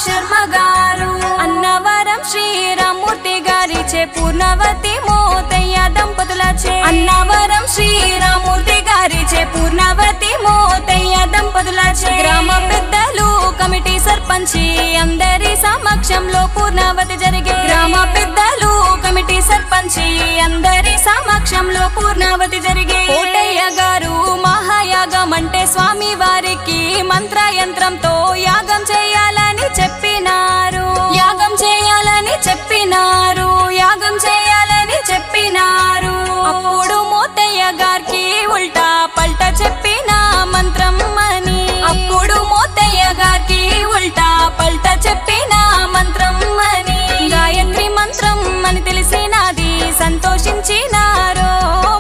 S2: శర్మ గారు, అన్నవరం శ్రీరామూర్తి గారిచే పూర్ణవతి మోతయ్య దంపతులచే, అన్నవరం శ్రీరామూర్తి గారిచే పూర్ణవతి మోతయ్య దంపతులచే, గ్రామ పెద్దలు కమిటీ సర్పంచి అందరి సమక్షంలో పూర్ణవతి జరిగే, గ్రామ పెద్దలు కమిటీ సర్పంచి అందరి సమక్షంలో పూర్ణవతి జరిగే. కోటయ్య గారు మహాయాగం అంటే స్వామి వారికి మంత్రయంత్రంతో యాగం చేయాలని చెప్పినారు, యాగం చేయాలని చెప్పినారు, యాగం చేయాలని చెప్పినారు. అప్పుడు మోతయ్య గారికి ఉల్టా పల్టా చెప్పిన మంత్రం అని, అప్పుడు మోతయ్య గారికి ఉల్టా పల్టా చెప్పిన మంత్రం అని, గాయత్రి మంత్రం అని తెలిసినది సంతోషించినారో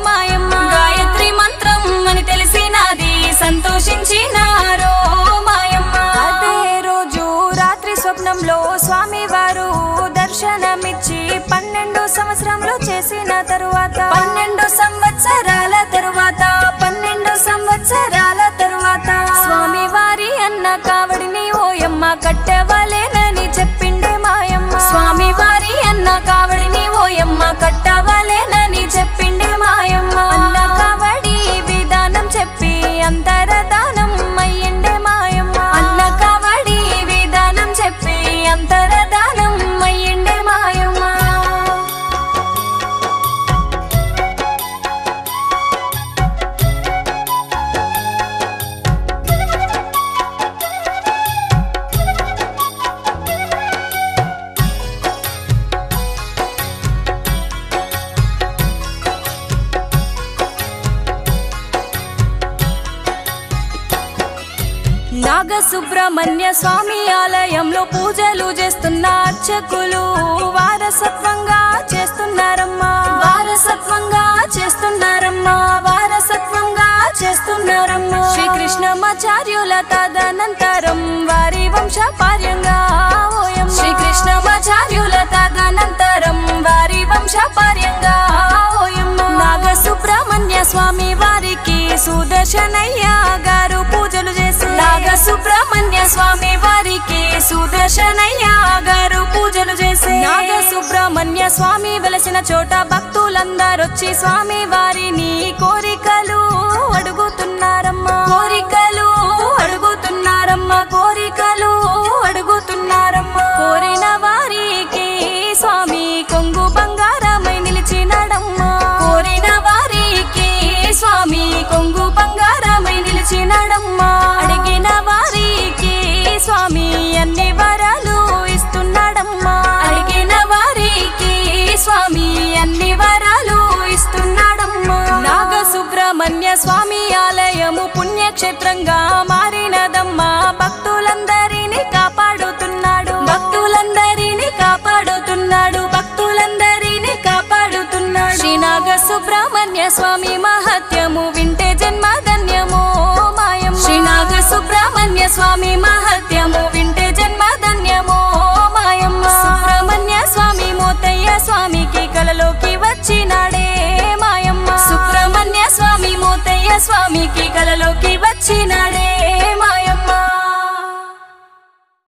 S2: మాయమ్మ, గాయత్రి మంత్రం అని తెలిసినది సంతోషించినారో మాయమ్మ. అదే రోజు రాత్రి స్వప్నంలో స్వామి వారు దర్శనమిచ్చి 12 సంవత్సరంలో చేసిన తరువాత, 12 సంవత్సరాల తరువాత, 12 సంవత్సరాల తరువాత స్వామి వారి అన్న కావడిని ఓయమ్మ కట్టవలేనని చెప్పిండే మాయమ్మ, స్వామి వారి అన్న కావడిని ఓయమ్మ కట్టవలేనని చెప్పిండే మాయమ్మ. అన్న కావడి విధానం చెప్పి అంతరదానం అయ్యిండే మాయమ్మ, అన్న కావడి విధానం చెప్పి అంతరదానం అయ్యిండే మాయమ్మ. నాగసుబ్రహ్మణ్య స్వామి ఆలయంలో పూజలు చేస్తున్న అర్చకులు వారసత్వంగా చేస్తున్నారమ్మా, వారసత్వంగా చేస్తున్నారమ్మా, వారసత్వంగా చేస్తున్నారమ్మా. శ్రీకృష్ణమాచార్యుల తదనంతరం వారి వంశపార్యంగా ఓయమ్మ, శ్రీకృష్ణమాచార్యుల తదనంతరం వారి వంశపార్యంగా ఓయమ్మ. నాగసుబ్రహ్మణ్య స్వామి వారికి సుదర్శనయ్య గారు పూజలు చేసి, నాగసుబ్రహ్మణ్య స్వామి వారికి సుదర్శనయ్య గారు పూజలు చేసి, నాగసుబ్రహ్మణ్య స్వామి వెలసిన చోట భక్తులందరొచ్చి స్వామి వారిని కోరికలు అడుగుతున్నారమ్మా, కోరికలు అడుగుతున్నారమ్మా, కోరికలు అడుగుతున్నారమ్మా. కోరిన వారికి స్వామి కొంగు బంగారమై నిలిచినడమ్మా, కోరిన వారికి స్వామి కొంగు బంగారమై నిలిచినడమ్మా. అడిగిన వారికి స్వామి అన్ని వరాలు ఇస్తున్నాడమ్మా, అడిగిన వారికి స్వామి అన్ని వరాలు ఇస్తున్నాడమ్మా. నాగసుబ్రహ్మణ్య స్వామి ఆలయము పుణ్యక్షేత్రంగా మారినదమ్మా, భక్తులందరినీ కాపాడుతున్నాడు, భక్తులందరినీ కాపాడుతున్నాడు, భక్తులందరినీ కాపాడుతున్నాడు. శ్రీ నాగసుబ్రహ్మణ్య స్వామి మహత్యము వింటే జన్మధన్యమో మాయమ్మ, శ్రీ నాగసుబ్రహ్మణ్య స్వామి మహత్యము